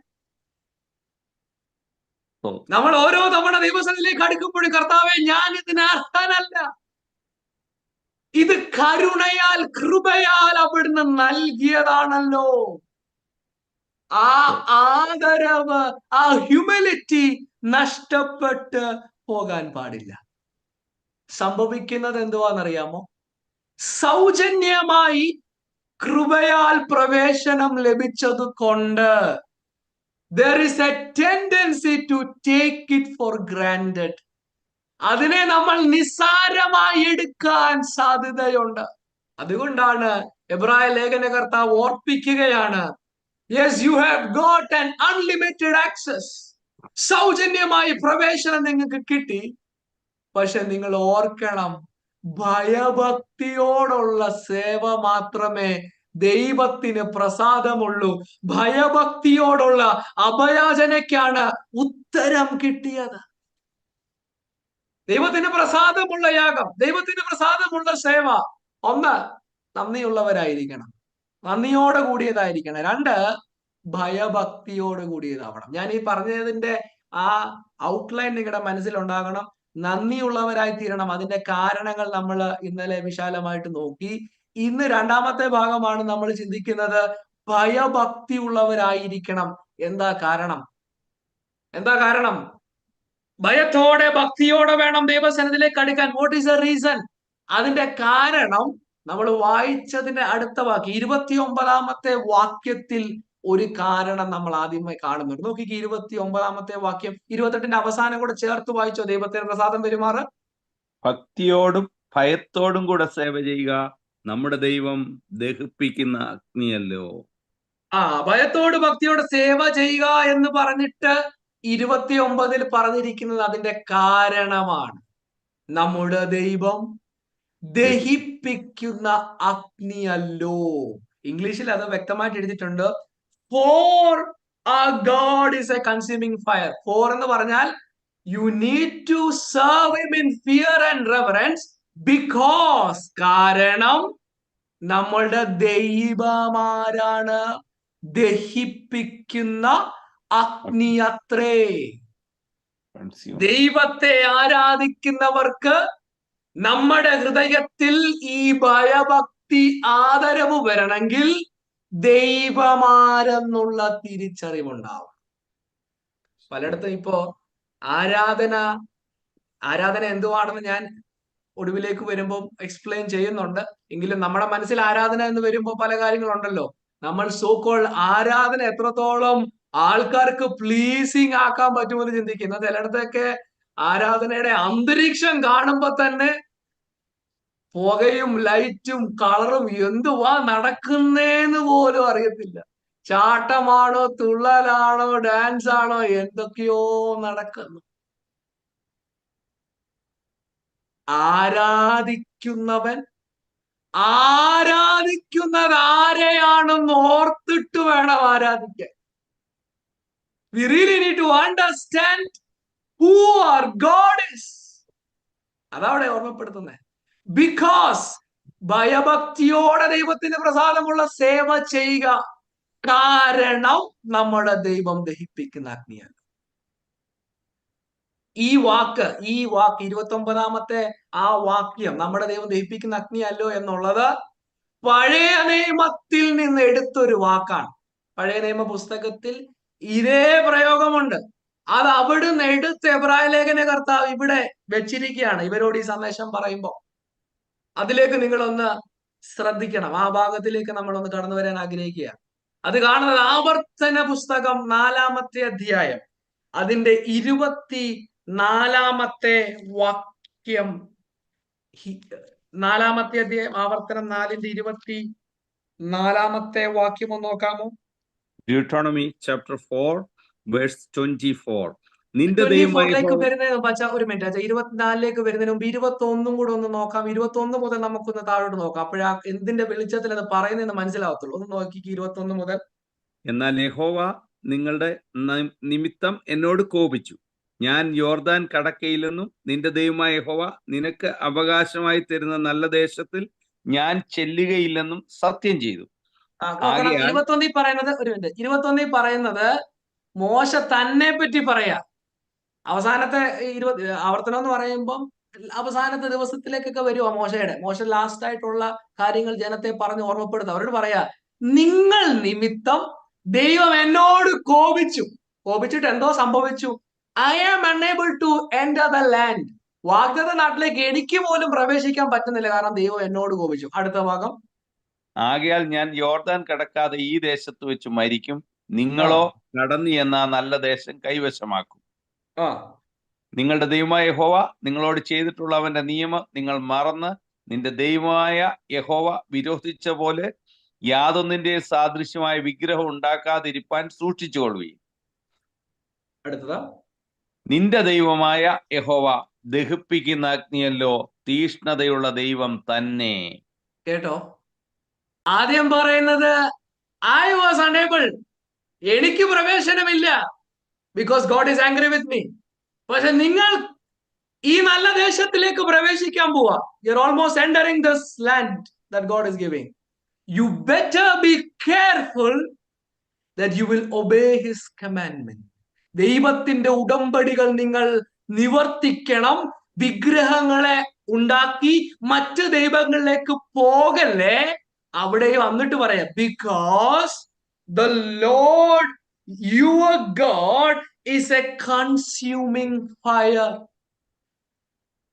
Speaker 1: നമ്മൾ ഓരോ തവണ ദൈവസന്നിധിയിലേക്ക് അടുക്കുമ്പോഴും, കർത്താവെ ഞാൻ ഇതിന് അർഹനല്ല, ഇത് കരുണയാൽ, കൃപയാൽ അവിടുന്ന് നൽകിയതാണല്ലോ. ആ ആദരവ്, ആ ഹ്യൂമിലിറ്റി നഷ്ടപ്പെട്ട് പോകാൻ പാടില്ല. സംഭവിക്കുന്നത് എന്തുവാന്നറിയാമോ? സൗജന്യമായി കൃപയാൽ പ്രവേശനം ലഭിച്ചത് കൊണ്ട് there is a tendency to take it for granted. അതിനെ നമ്മൾ നിസ്സാരമായി എടുക്കാൻ സാധ്യതയുണ്ട്. അതുകൊണ്ടാണ് എബ്രായ ലേഖനകർത്താവ് ഓർപ്പിക്കുകയാണ്, yes you have got an unlimited access. സൗജന്യമായി പ്രവേശനം നിങ്ങൾക്ക് കിട്ടി. പക്ഷെ നിങ്ങൾ ഓർക്കണം, ഭയഭക്തിയോടുള്ള സേവ മാത്രമേ ദൈവത്തിന് പ്രസാദമുള്ളൂ. ഭയഭക്തിയോടുള്ള അഭയാചനയ്ക്കാണ് ഉത്തരം കിട്ടിയത്. ദൈവത്തിന് പ്രസാദമുള്ള യാഗം, ദൈവത്തിന് പ്രസാദമുള്ള സേവ, ഒന്ന് നന്ദിയുള്ളവരായിരിക്കണം, നന്ദിയോടെ കൂടിയതായിരിക്കണം. രണ്ട്, ഭയഭക്തിയോട് കൂടിയതാവണം. ഞാൻ ഈ പറഞ്ഞതിന്റെ ആ ഔട്ട്ലൈൻ നിങ്ങളുടെ മനസ്സിലുണ്ടാകണം. നന്ദിയുള്ളവരായി തീരണം. അതിന്റെ കാരണങ്ങൾ നമ്മൾ ഇന്നലെ വിശാലമായിട്ട് നോക്കി. ഇന്ന് രണ്ടാമത്തെ ഭാഗമാണ് നമ്മൾ ചിന്തിക്കുന്നത്. ഭയഭക്തി ഉള്ളവരായിരിക്കണം. എന്താ കാരണം? എന്താ കാരണം? ഭയത്തോടെ ഭക്തിയോടെ വേണം ദൈവസന്നിധിയിലേക്ക് അടുക്കാൻ. What is the reason? അതിന്റെ കാരണം നമ്മൾ വായിച്ചതിന്റെ അടുത്ത വാക്യം 29-ാമത്തെ വാക്യത്തിൽ ഒരു കാരണം നമ്മൾ ആദ്യമായി കാണുന്നുണ്ട്. നോക്കിക്ക് 29-ാമത്തെ വാക്യം, 28-ന്റെ അവസാനം കൂടെ ചേർത്ത് വായിച്ചോ. ദൈവത്തിന് പ്രസാദം പെരുമാറ്.
Speaker 2: ഭക്തിയോടും ഭയത്തോടും കൂടെ സേവ ചെയ്യുക, നമ്മുടെ ദൈവം ദഹിപ്പിക്കുന്ന അഗ്നിയല്ലോ.
Speaker 1: ഭയത്തോട് ഭക്തിയോട് സേവ ചെയ്യുക എന്ന് പറഞ്ഞിട്ട് 29-ൽ പറഞ്ഞിരിക്കുന്നത് അതിന്റെ കാരണമാണ്. നമ്മുടെ ദൈവം ദഹിപ്പിക്കുന്ന അഗ്നിയല്ലോ. ഇംഗ്ലീഷിൽ അത് വ്യക്തമായിട്ട് എഴുതിയിട്ടുണ്ട്, for our God is a consuming fire. For എന്ന് പറഞ്ഞാൽ you need to serve him in fear and reverence because, കാരണം നമ്മളുടെ ദൈവമാരാണ്? ദഹിപ്പിക്കുന്ന അഗ്നി അത്രേ. ദൈവത്തെ ആരാധിക്കുന്നവർക്ക് നമ്മുടെ ഹൃദയത്തിൽ ഈ ഭയഭക്തി ആദരവ് വരണമെങ്കിൽ ദൈവമാരെന്നുള്ള തിരിച്ചറിവുണ്ടാവും. പലയിടത്തും ഇപ്പോ ആരാധന എന്തുവാണെന്ന് ഞാൻ ഒടുവിലേക്ക് വരുമ്പോൾ എക്സ്പ്ലെയിൻ ചെയ്യുന്നുണ്ട്. എങ്കിലും നമ്മുടെ മനസ്സിൽ ആരാധന എന്ന് വരുമ്പോൾ പല കാര്യങ്ങളുണ്ടല്ലോ. നമ്മൾ സോക്കോൾ ആരാധന എത്രത്തോളം ആൾക്കാർക്ക് പ്ലീസിങ് ആക്കാൻ പറ്റുമെന്ന് ചിന്തിക്കുന്ന ചിലയിടത്തൊക്കെ ആരാധനയുടെ അന്തരീക്ഷം കാണുമ്പോ തന്നെ പുകയും ലൈറ്റും കളറും എന്തുവാ നടക്കുന്നേന്ന് പോലും അറിയത്തില്ല. ചാട്ടമാണോ, തുള്ളലാണോ, ഡാൻസ് ആണോ, എന്തൊക്കെയോ നടക്കുന്നു. ആരാധിക്കുന്നവൻ ആരാധിക്കുന്നത് ആരെയാണെന്ന് ഓർത്തിട്ട് വേണം ആരാധിക്കാൻ. We really need to understand who our God is. അതവിടെ ഓർമ്മപ്പെടുത്തുന്നത്. ബിക്കോസ് ഭയഭക്തിയോടെ ദൈവത്തിന് പ്രസാദമുള്ള സേവ ചെയ്യുക, കാരണം നമ്മുടെ ദൈവം ദഹിപ്പിക്കുന്ന അഗ്നിയാണ്. ഈ വാക്ക് 29-ാമത്തെ ആ വാക്യം, നമ്മുടെ ദൈവം ദഹിപ്പിക്കുന്ന അഗ്നിയല്ലോ എന്നുള്ളത് പഴയ നിയമത്തിൽ നിന്ന് എടുത്തൊരു വാക്കാണ്. പഴയ നിയമ പുസ്തകത്തിൽ ഇതേ പ്രയോഗമുണ്ട്. അത് അവിടുന്ന് എടുത്ത് എബ്രായ ലേഖനകർത്താവ് ഇവിടെ വെച്ചിരിക്കുകയാണ് ഇവരോട് ഈ സന്ദേശം പറയുമ്പോൾ. അതിലേക്ക് നിങ്ങളൊന്ന് ശ്രദ്ധിക്കണം. ആ ഭാഗത്തിലേക്ക് നമ്മളൊന്ന് കടന്നു വരാൻ ആഗ്രഹിക്കുക. അത് കാണുന്നത് ആവർത്തന പുസ്തകം 4-ാമത്തെ അധ്യായം, അതിന്റെ 24-ാമത്തെ വാക്യം. 4-ാമത്തെ അധ്യായം, ആവർത്തനം 4-ന്റെ 24-ാമത്തെ വാക്യം ഒന്ന് നോക്കാമോ?
Speaker 2: Deuteronomy chapter 4 verse 24. നിന്റെ
Speaker 1: 24-ലേക്ക് വരുന്നതിന് മുമ്പ് ഒരു മിനിറ്റ്, 24-ലേക്ക് വരുന്നതിന് മുമ്പ് 21 കൂടെ ഒന്ന് നോക്കാം. 21 മുതൽ നമുക്കൊന്ന് താഴോട്ട് നോക്കാം. അപ്പോഴാ എന്തിന്റെ വെളിച്ചത്തിൽ അത് പറയുന്നതെന്ന് മനസ്സിലാവത്തുള്ളൂ. ഒന്ന് നോക്കിക്ക് 21 മുതൽ.
Speaker 2: എന്നാൽ യഹോവ നിങ്ങളുടെ നിമിത്തം എന്നോട് കോപിച്ചു. ഞാൻ യോർദാൻ കടക്കയില്ലെന്നും നിന്റെ ദൈവമായ യഹോവ നിനക്ക് അവകാശമായി തരുന്ന നല്ല ദേശത്തിൽ ഞാൻ ചെല്ലുകയില്ലെന്നും സത്യം ചെയ്തു.
Speaker 1: 21-ൽ പറയുന്നത്, ഒരു മിനിറ്റ്, 21-ൽ പറയുന്നത് മോശ തന്നെ പറ്റി പറയാ. അവസാനത്തെ ആവർത്തനം എന്ന് പറയുമ്പം അവസാനത്തെ ദിവസത്തിലേക്കൊക്കെ വരുവാ മോശ ലാസ്റ്റ് ആയിട്ടുള്ള കാര്യങ്ങൾ ജനത്തെ പറഞ്ഞ് ഓർമ്മപ്പെടുത്തുക. അവരോട് പറയാ, നിങ്ങൾ നിമിത്തം ദൈവം എന്നോട് കോപിച്ചിട്ട് എന്തോ സംഭവിച്ചു. I am unable to enter the land. വാഗ്ദത്ത നാട്ടിലേക്ക് എനിക്ക് പോലും പ്രവേശിക്കാൻ പറ്റുന്നില്ല, കാരണം ദൈവം എന്നോട് കോപിച്ചു. അടുത്ത ഭാഗം,
Speaker 2: ആകയാൽ ഞാൻ യോർദാൻ കടക്കാതെ ഈ ദേശത്ത് വെച്ച് മരിക്കും,
Speaker 1: ആ
Speaker 2: നിങ്ങളോ കടന്നു എന്ന നല്ല ദേശം കൈവശമാക്കും.
Speaker 1: ആ
Speaker 2: നിങ്ങളുടെ ദൈവമായ യഹോവ നിങ്ങളോട് ചെയ്തിട്ടുള്ള അവന്റെ നിയമം നിങ്ങൾ മറന്ന് നിന്റെ ദൈവമായ യഹോവ വിരോധിച്ച പോലെ യാതൊന്നിന്റെ സാദൃശ്യമായ വിഗ്രഹം ഉണ്ടാക്കാതിരിപ്പാൻ സൂക്ഷിച്ചുകൊള്ളുകയും.
Speaker 1: അടുത്തതാ,
Speaker 2: നിന്റെ ദൈവമായ യഹോവ ദഹിപ്പിക്കുന്ന അഗ്നിയല്ലോ, തീഷ്ണതയുള്ള ദൈവം തന്നെ.
Speaker 1: കേട്ടോ? ആദ്യം പറയുന്നത് ഐ വാസ് അണേബിൾ, എനിക്ക് പ്രവേശനമില്ല, because God is angry with me. പക്ഷെ നിങ്ങൾ ഈ നല്ല ദേശത്തിലേക്ക് പ്രവേശിക്കാൻ പോവാ. You are almost entering this land that God is giving. You better be careful that you will obey his commandment. ദൈവത്തിന്റെ ഉടമ്പടികൾ നിങ്ങൾ നിവർത്തിക്കണം. വിഗ്രഹങ്ങളെ ഉണ്ടാക്കി മറ്റ് ദൈവങ്ങളിലേക്ക് പോകല്ലേ. അവിടെ വന്നിട്ട് പറയാം, because the Lord your God is a consuming fire.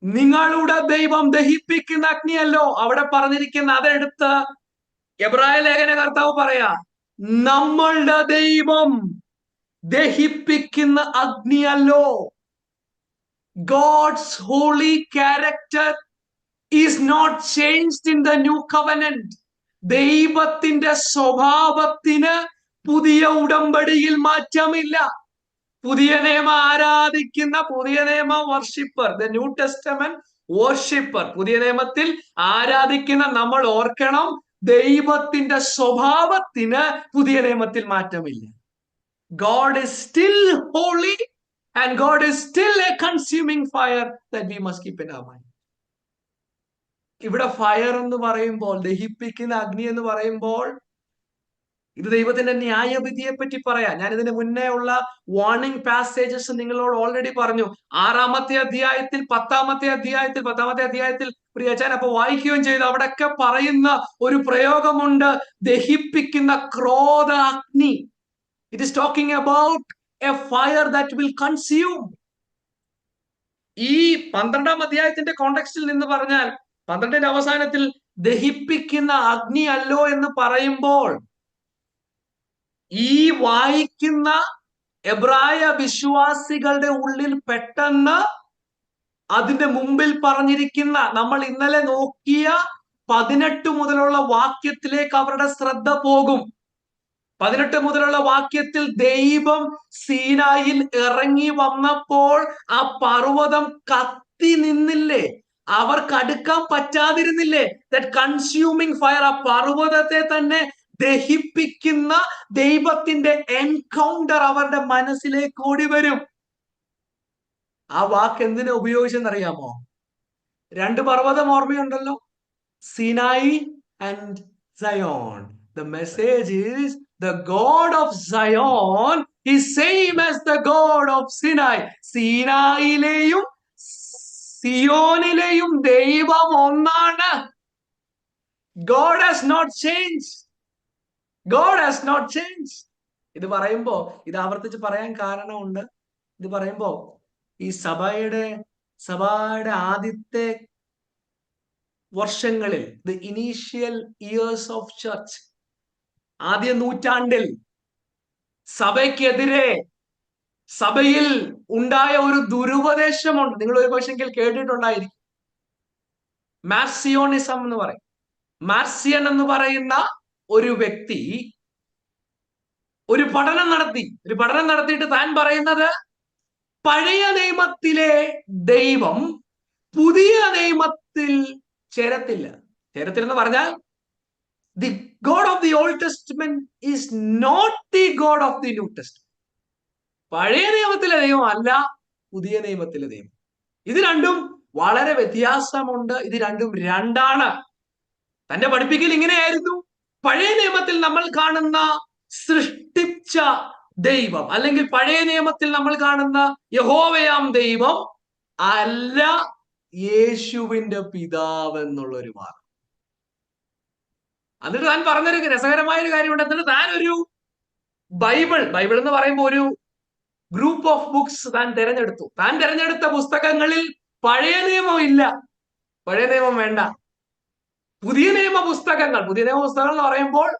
Speaker 1: നിങ്ങളുടെ ദൈവം ദഹിപ്പിക്കുന്ന അഗ്നിയല്ലോ. അവിടെ പറഞ്ഞിരിക്കുന്ന അതെടുത്ത് എബ്രായ ലേഖന കർത്താവ് പറയാ, നമ്മളുടെ ദൈവം ദഹിപ്പിക്കുന്ന അഗ്നിയല്ലോ. God's holy character is not changed in the new covenant. ദൈവത്തിന്റെ സ്വഭാവത്തിന് പുതിയ ഉടമ്പടിയിൽ മാറ്റമില്ല. പുതിയ നിയമ ആരാധിക്കുന്ന, പുതിയ നിയമ worshipper, the new testament worshipper, പുതിയ നിയമത്തിൽ ആരാധിക്കുന്ന നമ്മൾ ഓർക്കണം, ദൈവത്തിന്റെ സ്വഭാവത്തിന് പുതിയ നിയമത്തിൽ മാറ്റമില്ല. God is still holy and God is still a consuming fire that we must keep in our mind. ഇവിടെ ഫയർ എന്ന് പറയുമ്പോൾ, ദഹിപ്പിക്കുന്ന അഗ്നി എന്ന് പറയുമ്പോൾ, ഇത് ദൈവത്തിന്റെ ന്യായവിധിയെ പറ്റി പറയാം. ഞാൻ ഇതിന് മുന്നേ ഉള്ള വാർണിംഗ് പാസേജസ് നിങ്ങളോട് ഓൾറെഡി പറഞ്ഞു. 6-ാമത്തെ അധ്യായത്തിൽ 10-ാമത്തെ അധ്യായത്തിൽ പ്രിയച്ചാൻ അപ്പൊ വായിക്കുകയും ചെയ്തു. അവിടെയൊക്കെ പറയുന്ന ഒരു പ്രയോഗമുണ്ട്, ദഹിപ്പിക്കുന്ന ക്രോധ അഗ്നി. It is talking about a fire that will consume. ഈ 12-ാം അധ്യായത്തിന്റെ കോണ്ടെക്സ്റ്റിൽ നിന്ന് പറഞ്ഞാൽ, 12-ന്റെ അവസാനത്തിൽ ദഹിപ്പിക്കുന്ന അഗ്നി അല്ലോ എന്ന് പറയുമ്പോൾ, ഈ വായിക്കുന്ന എബ്രായ വിശ്വാസികളുടെ ഉള്ളിൽ പെട്ടെന്ന് അതിന്റെ മുമ്പിൽ പറഞ്ഞിരിക്കുന്ന, നമ്മൾ ഇന്നലെ നോക്കിയ 18 മുതലുള്ള വാക്യത്തിലേക്ക് അവരുടെ ശ്രദ്ധ പോകും. 18 മുതലുള്ള വാക്യത്തിൽ ദൈവം സീനായിൽ ഇറങ്ങി വന്നപ്പോൾ ആ പർവ്വതം കത്തി നിന്നില്ലേ, അവർക്ക് അടുക്കാൻ പറ്റാതിരുന്നില്ലേ. ദാറ്റ് കൺസ്യൂമിങ് ഫയർ, ആ പർവ്വതത്തെ തന്നെ ദഹിപ്പിക്കുന്ന ദൈവത്തിന്റെ എൻകൗണ്ടർ അവരുടെ മനസ്സിലേക്ക് ഓടി വരും. ആ വാക്ക് എന്തിനു ഉപയോഗിച്ചെന്നറിയാമോ? 2 പർവ്വതം ഓർമ്മയുണ്ടല്ലോ, Sinai and Zion. The message is the God of Zion is same as the God of Sinai. സീനായിലെയും സിയോനിലെയും ദൈവം ഒന്നാണ്. God has not changed. God has not changed. ഇത് പറയുമ്പോ, ഇത് ആവർത്തിച്ച് പറയാൻ കാരണമുണ്ട്. ഇത് പറയുമ്പോ ഈ സഭയുടെ ആദ്യത്തെ വർഷങ്ങളിൽ, the initial years of church, ആദ്യ നൂറ്റാണ്ടിൽ സഭയ്ക്കെതിരെ സഭയിൽ ഉണ്ടായ ഒരു ദുരുപദേശമുണ്ട്. നിങ്ങൾ ഒരു പക്ഷെ കേട്ടിട്ടുണ്ടായിരിക്കും. മാർസിയോണിസം എന്ന് പറയും. മാർസിയൻ എന്ന് പറയുന്ന ഒരു വ്യക്തി ഒരു പഠനം നടത്തിയിട്ട് താൻ പറയുന്നത്, പഴയ നിയമത്തിലെ ദൈവം പുതിയ നിയമത്തിൽ ചേരത്തില്ല എന്ന് പറഞ്ഞാൽ, the God of the Old Testament is not the God of the New Testament. പഴയ നിയമത്തിലെ ദൈവം അല്ല പുതിയ നിയമത്തിലെ ദൈവം. ഇത് രണ്ടും വളരെ വ്യത്യാസമുണ്ട്. ഇത് രണ്ടും രണ്ടാണ്. തന്റെ പഠിപ്പിക്കൽ ഇങ്ങനെയായിരുന്നു, പഴയ നിയമത്തിൽ നമ്മൾ കാണുന്ന സൃഷ്ടിച്ച ദൈവം, അല്ലെങ്കിൽ പഴയ നിയമത്തിൽ നമ്മൾ കാണുന്ന യഹോവയാം ദൈവം അല്ല യേശുവിന്റെ പിതാവ് എന്നുള്ളൊരു വാദം. എന്നിട്ട് താൻ പറഞ്ഞൊരു രസകരമായ ഒരു കാര്യമുണ്ട്. എന്നിട്ട് താൻ ഒരു ബൈബിൾ എന്ന് പറയുമ്പോൾ ഒരു ഗ്രൂപ്പ് ഓഫ് ബുക്സ് താൻ തിരഞ്ഞെടുത്തു. താൻ തിരഞ്ഞെടുത്ത പുസ്തകങ്ങളിൽ പഴയ നിയമം ഇല്ല, പഴയ നിയമം വേണ്ട. പുതിയ നിയമ പുസ്തകങ്ങൾ എന്ന് പറയുമ്പോൾ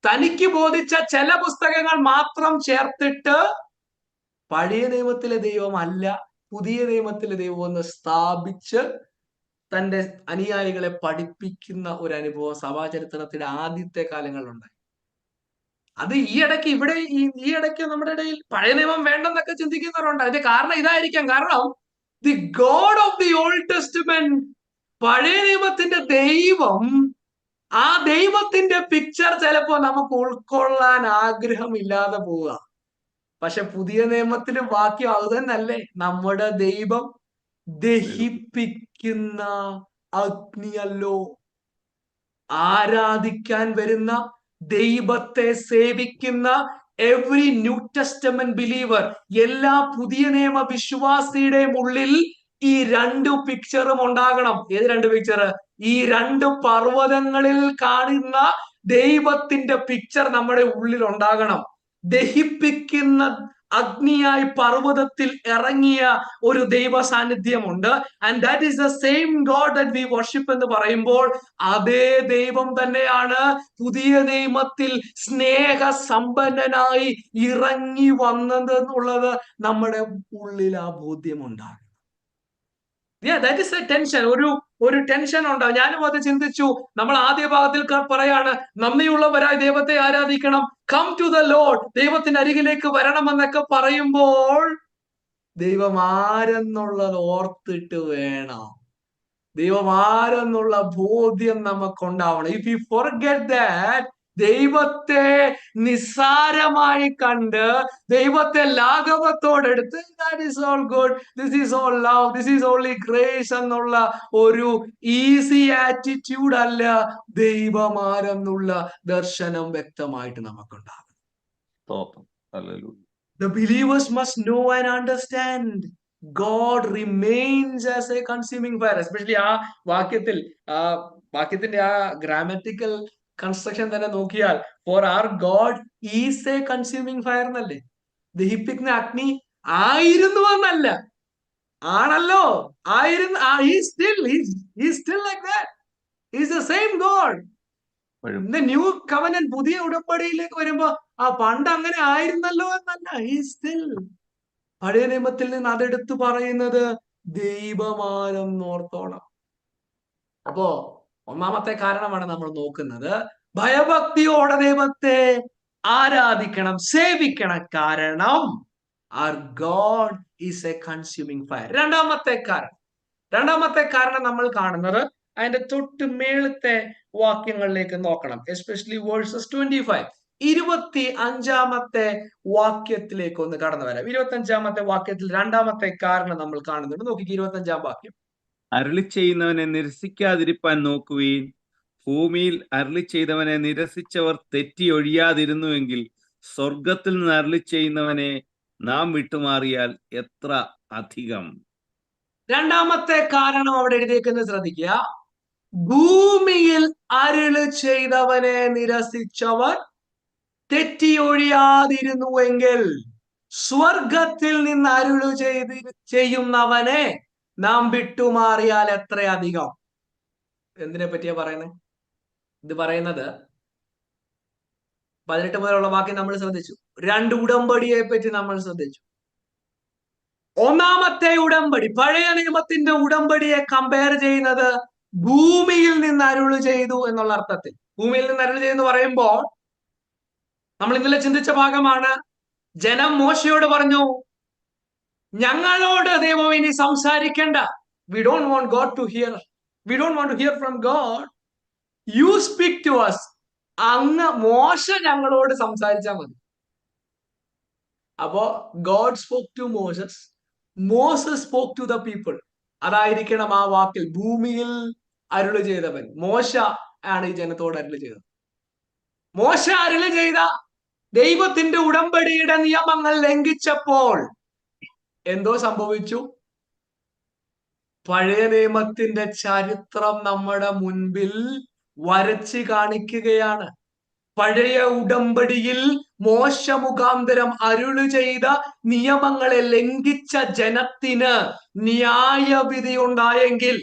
Speaker 1: തനിക്ക് ബോധിച്ച ചില പുസ്തകങ്ങൾ മാത്രം ചേർത്തിട്ട് പഴയ നിയമത്തിലെ ദൈവം അല്ല പുതിയ നിയമത്തിലെ ദൈവം എന്ന് സ്ഥാപിച്ച് തന്റെ അനുയായികളെ പഠിപ്പിക്കുന്ന ഒരു അനുഭവം സഭാചരിത്രത്തിന്റെ ആദ്യത്തെ കാലങ്ങളിലുണ്ടായി. അത് ഈ ഇടയ്ക്ക് ഇവിടെ ഈ ഇടയ്ക്ക് നമ്മുടെ ഇടയിൽ പഴയ നിയമം വേണ്ടെന്നൊക്കെ ചിന്തിക്കുന്നവരുണ്ട്. അതിന്റെ കാരണം ഇതായിരിക്കാം. കാരണം the God of the old testament, പഴയ നിയമത്തിന്റെ ദൈവം, ആ ദൈവത്തിന്റെ പിക്ചർ ചിലപ്പോ നമുക്ക് ഉൾക്കൊള്ളാൻ ആഗ്രഹമില്ലാതെ പോവുക. പക്ഷെ പുതിയ നിയമത്തിലും വാക്യം അത് തന്നെയല്ലേ? നമ്മുടെ ദൈവം ദഹിപ്പിക്കുന്ന അഗ്നിയല്ലോ. ആരാധിക്കാൻ വരുന്ന, ദൈവത്തെ സേവിക്കുന്ന എവറി ന്യൂ ടെസ്റ്റമെന്റ് ബിലീവർ, എല്ലാ പുതിയ നിയമ വിശ്വാസിയുടെയും ഉള്ളിൽ ഈ രണ്ടു പിക്ചറും ഉണ്ടാകണം. ഏത് രണ്ട് പിക്ചർ? ഈ രണ്ട് പർവ്വതങ്ങളിൽ കാണുന്ന ദൈവത്തിന്റെ പിക്ചർ നമ്മുടെ ഉള്ളിൽ ഉണ്ടാകണം. ദഹിപ്പിക്കുന്ന അഗ്നിയായി പർവ്വതത്തിൽ ഇറങ്ങിയ ഒരു ദൈവ സാന്നിധ്യമുണ്ട്. And that is the same God that we worship എന്ന് പറയുമ്പോൾ അതേ ദൈവം തന്നെയാണ് പുതിയ നിയമത്തിൽ സ്നേഹസമ്പന്നനായി ഇറങ്ങി വന്നത് എന്നുള്ളത് നമ്മുടെ ഉള്ളിൽ ആ ബോധ്യമുണ്ടാകും. That is a tension. ഒരു ടെൻഷൻ ഉണ്ടാവും. ഞാനും അത് ചിന്തിച്ചു. നമ്മൾ ആദ്യ ഭാഗത്തിൽ പറയാണ് നന്ദിയുള്ളവരായി ദൈവത്തെ ആരാധിക്കണം, കം ടു ദ ലോർഡ്, ദൈവത്തിന്റെ അരികിലേക്ക് വരണമെന്നൊക്കെ പറയുമ്പോൾ ദൈവം ആരെന്നുള്ളത് ഓർത്തിട്ട് വേണം. ദൈവം ആരെന്നുള്ള ബോധ്യം നമുക്കുണ്ടാവണം. ഇഫ് യു ഫോർഗെറ്റ് ദാറ്റ്, ദൈവത്തെ നിസ്സാരമായി കണ്ട് ദൈവത്തെ ലാഘവത്തോടെടുത്ത് that is all good, this is all love, this is only grace എന്നുള്ള ഒരു ഈസി ആറ്റിറ്റ്യൂഡ് അല്ല ദൈവമാരെന്നുള്ള ദർശനം വ്യക്തമായിട്ട് നമുക്കുണ്ടാകും. The believers must know and understand God remains as a consuming fire. Especially ആ വാക്യത്തിന്റെ ആ ഗ്രാമറ്റിക്കൽ കൺസ്ട്രക്ഷൻ തന്നെ നോക്കിയാൽ for our God is a consuming fire എന്നല്ലേ? ദഹിപ്പിക്കുന്ന അഗ്നി ആയിരുന്നു എന്നല്ല, ആണല്ലോ, ആയിരുന്നു. still like that. He's the same God. New covenant, പുതിയ ഉടമ്പടിയിലേക്ക് വരുമ്പോ പണ്ട് അങ്ങനെ ആയിരുന്നല്ലോ എന്നല്ല, he still. പഴയ നിയമത്തിൽ നിന്ന് അതെടുത്ത് പറയുന്നത് ദൈവമാനം ഓർത്തോണം. അപ്പോ ഒന്നാമത്തെ കാരണമാണ് നമ്മൾ നോക്കുന്നത്, ഭയഭക്തിയോടെ ദൈവത്തെ ആരാധിക്കണം, സേവിക്കണം. കാരണം our God is a consuming fire. രണ്ടാമത്തെ കാരണം നമ്മൾ കാണുന്നത് അതിന്റെ തൊട്ട് മേളത്തെ വാക്യങ്ങളിലേക്ക് നോക്കണം. Especially versus 25. 25 വാക്യത്തിലേക്ക് ഒന്ന് കടന്നു വരാം. 25 വാക്യത്തിൽ രണ്ടാമത്തെ കാരണം നമ്മൾ കാണുന്നുണ്ട്. നോക്കി 25 വാക്യം.
Speaker 2: അരുളി ചെയ്യുന്നവനെ നിരസിക്കാതിരിപ്പാൻ നോക്കുവീൻ, ഭൂമിയിൽ അരുളി ചെയ്തവനെ നിരസിച്ചവർ തെറ്റി ഒഴിയാതിരുന്നുവെങ്കിൽ സ്വർഗത്തിൽ നിന്ന് അരുളി ചെയ്യുന്നവനെ നാം വിട്ടുമാറിയാൽ എത്ര അധികം.
Speaker 1: രണ്ടാമത്തെ കാരണം അവിടെ എഴുതിയേക്കുന്നത് ശ്രദ്ധിക്കുക. ഭൂമിയിൽ അരുളി ചെയ്തവനെ നിരസിച്ചവർ തെറ്റിയൊഴിയാതിരുന്നുവെങ്കിൽ സ്വർഗത്തിൽ നിന്ന് അരുളി ചെയ്യുന്നവനെ നാം വിട്ടുമാറിയാൽ എത്ര അധികം. എന്തിനെ പറ്റിയാ പറയുന്നത്? ഇത് പറയുന്നത് 18 മുതലുള്ള വാക്യം നമ്മൾ ശ്രദ്ധിച്ചു. 2 ഉടമ്പടിയെ പറ്റി നമ്മൾ ശ്രദ്ധിച്ചു. ഒന്നാമത്തെ ഉടമ്പടി, പഴയ നിയമത്തിന്റെ ഉടമ്പടിയെ കമ്പയർ ചെയ്യുന്നത് ഭൂമിയിൽ നിന്ന് അരുളി ചെയ്തു എന്നുള്ള അർത്ഥത്തിൽ. ഭൂമിയിൽ നിന്ന് അരുളി ചെയ്തെന്ന് പറയുമ്പോൾ നമ്മൾ ഇന്നലെ ചിന്തിച്ച ഭാഗമാണ്. ജനം മോശയോട് പറഞ്ഞു, ഞങ്ങളോട് ദൈവം ഇനി സംസാരിക്കേണ്ട. We don't want God to hear. We don't want to hear from God. You speak to us. അങ്ങ് മോശ ഞങ്ങളോട് സംസാരിച്ചാൽ മതി. അപ്പോ God spoke to Moses. Moses spoke to the people. അതായിരിക്കണം ആ വാക്കിൽ, ഭൂമിയിൽ അരുളി ചെയ്തവൻ. മോശ ആണ് ഈ ജനത്തോട് അരുളി ചെയ്തത്. മോശ അരുളി ചെയ്ത ദൈവത്തിന്റെ ഉടമ്പടിയുടെ നിയമങ്ങൾ ലംഘിച്ചപ്പോൾ എന്തോ സംഭവിച്ചു? പഴയ നിയമത്തിന്റെ ചരിത്രം നമ്മുടെ മുൻപിൽ വരച്ച് കാണിക്കുകയാണ്. പഴയ ഉടമ്പടിയിൽ മോശ മുഖാന്തരം അരുളി ചെയ്ത നിയമങ്ങളെ ലംഘിച്ച ജനത്തിന് ന്യായവിധി ഉണ്ടായെങ്കിൽ,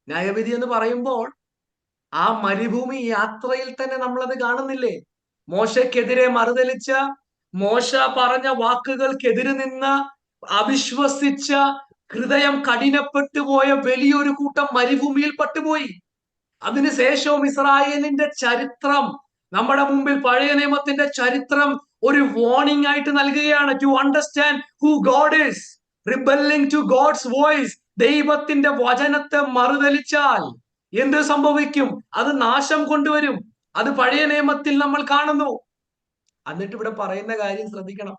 Speaker 1: ന്യായവിധി എന്ന് പറയുമ്പോൾ ആ മരുഭൂമി യാത്രയിൽ തന്നെ നമ്മളത് കാണുന്നില്ലേ? മോശക്കെതിരെ മറുതലിച്ച, മോശ പറഞ്ഞ വാക്കുകൾക്കെതിരെ നിന്ന് അവിശ്വസിച്ച, ഹൃദയം കഠിനപ്പെട്ടു പോയ വലിയൊരു കൂട്ടം മരുഭൂമിയിൽ പട്ടുപോയി. അതിനുശേഷവും ഇസ്രായേലിന്റെ ചരിത്രം നമ്മുടെ മുമ്പിൽ പഴയ നിയമത്തിന്റെ ചരിത്രം ഒരു വാർണിംഗ് ആയിട്ട് നൽകുകയാണ്. To understand who God is, rebelling to God's voice. ദൈവത്തിന്റെ വചനത്തെ മറുതലിച്ചാൽ എന്ത് സംഭവിക്കും? അത് നാശം കൊണ്ടുവരും. അത് പഴയ നിയമത്തിൽ നമ്മൾ കാണുന്നു. എന്നിട്ട് ഇവിടെ പറയുന്ന കാര്യം ശ്രദ്ധിക്കണം.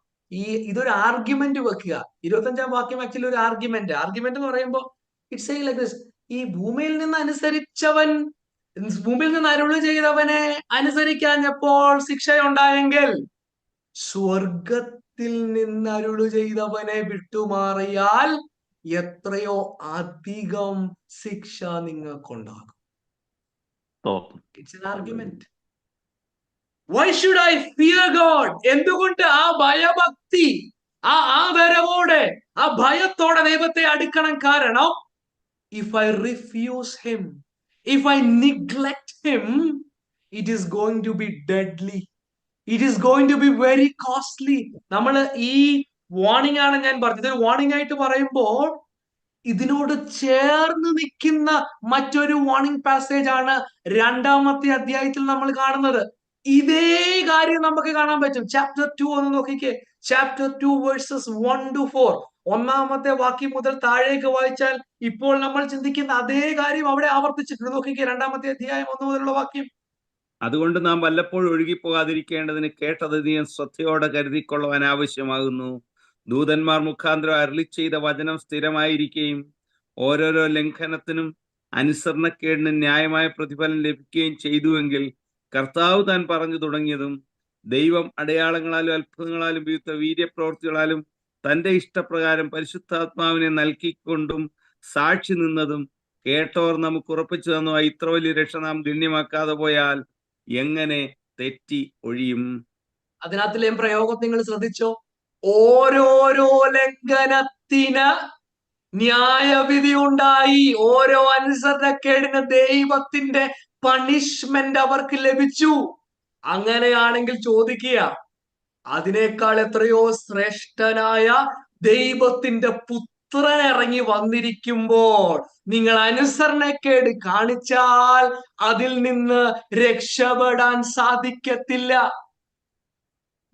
Speaker 1: ഇതൊരു ആർഗ്യുമെന്റ് വെക്കുക. 25-ാം വാക്യം ആക്ച്വലി ഒരു ആർഗ്യുമെന്റ് എന്ന് പറയുമ്പോൾ ഇറ്റ്സ് സേയിങ് ലൈക്ക് ദിസ്: ഈ ഭൂമിയിൽ നിന്ന് അനുസരിച്ചവൻ, ഭൂമിയിൽ നിന്ന് അരുളി ചെയ്തവനെ അനുസരിക്കാഞ്ഞപ്പോൾ ശിക്ഷയുണ്ടായെങ്കിൽ, സ്വർഗത്തിൽ നിന്ന് അരുളി ചെയ്തവനെ വിട്ടുമാറിയാൽ എത്രയോ അധികം ശിക്ഷ നിങ്ങൾക്കുണ്ടാകും. It's an argument. Why should I fear God? എന്തുകൊണ്ട് ആ ഭയഭക്തി, ആ ആദരവോടെ, ആ ഭയത്തോടെ ദൈവത്തെ അടുക്കണം? കാരണം if I refuse him, if I neglect him, it is going to be deadly. It is going to be very costly. നമ്മൾ ഈ വാർണിംഗ് ആണ് ഞാൻ പറഞ്ഞത്. ഇതൊരു വാർണിംഗ് ആയിട്ട് പറയുമ്പോൾ ഇതിനോട് ചേർന്ന് നിൽക്കുന്ന മറ്റൊരു വാർണിംഗ് പാസേജ് ആണ് 2-ാമത്തെ അധ്യായത്തിൽ നമ്മൾ കാണുന്നത്. ഇതേ കാര്യം നമുക്ക് കാണാൻ പറ്റും. ചാപ്റ്റർ 2 ഒന്ന് നോക്കിക്കേ. Chapter 2 versus 1 to 4. 1-ാമത്തെ വാക്യം മുതൽ താഴേക്ക് വായിച്ചാൽ ഇപ്പോൾ നമ്മൾ ചിന്തിക്കുന്ന അതേ കാര്യം അവിടെ ആവർത്തിച്ചിട്ടുണ്ട്. നോക്കിക്കേ, 2-ാമത്തെ അധ്യായം 1 മുതലുള്ള വാക്യം.
Speaker 2: അതുകൊണ്ട് നാം വല്ലപ്പോഴും ഒഴുകിപ്പോകാതിരിക്കേണ്ടതിന് കേട്ടതധികം ശ്രദ്ധയോടെ കരുതിക്കൊള്ളുവാൻ ആവശ്യമാകുന്നു. ദൂതന്മാർ മുഖാന്തരം അരുളി ചെയ്ത വചനം സ്ഥിരമായിരിക്കുകയും ഓരോരോ ലംഘനത്തിനും അനുസരണക്കേടിനും ന്യായമായ പ്രതിഫലം ലഭിക്കുകയും ചെയ്തുവെങ്കിൽ, കർത്താവ് താൻ പറഞ്ഞു തുടങ്ങിയതും ദൈവം അടയാളങ്ങളാലും അത്ഭുതങ്ങളാലും വിവിധ വീര്യപ്രവൃത്തികളാലും തന്റെ ഇഷ്ടപ്രകാരം പരിശുദ്ധാത്മാവിനെ നൽകിക്കൊണ്ടും സാക്ഷി നിന്നതും കേട്ടോർ നമുക്ക് ഉറപ്പിച്ചു തന്നതുമായി ഇത്ര വലിയ രക്ഷ നാം ഗണ്യമാക്കാതെ പോയാൽ എങ്ങനെ തെറ്റി ഒഴിയും?
Speaker 1: അതിനകത്തിലെ പ്രയോഗം നിങ്ങൾ ശ്രദ്ധിച്ചോ? ഓരോരോ ലംഘനത്തിന് ന്യായവിധി ഉണ്ടായി. ഓരോ അനുസരണക്കേടിന് ദൈവത്തിന്റെ പണിഷ്മെന്റ് അവർക്ക് ലഭിച്ചു. അങ്ങനെയാണെങ്കിൽ ചോദിക്കുക, അതിനേക്കാൾ എത്രയോ ശ്രേഷ്ഠനായ ദൈവത്തിന്റെ പുത്രൻ ഇറങ്ങി വന്നിരിക്കുമ്പോൾ നിങ്ങൾ അനുസരണക്കേട് കാണിച്ചാൽ അതിൽ നിന്ന് രക്ഷപ്പെടാൻ സാധിക്കത്തില്ല.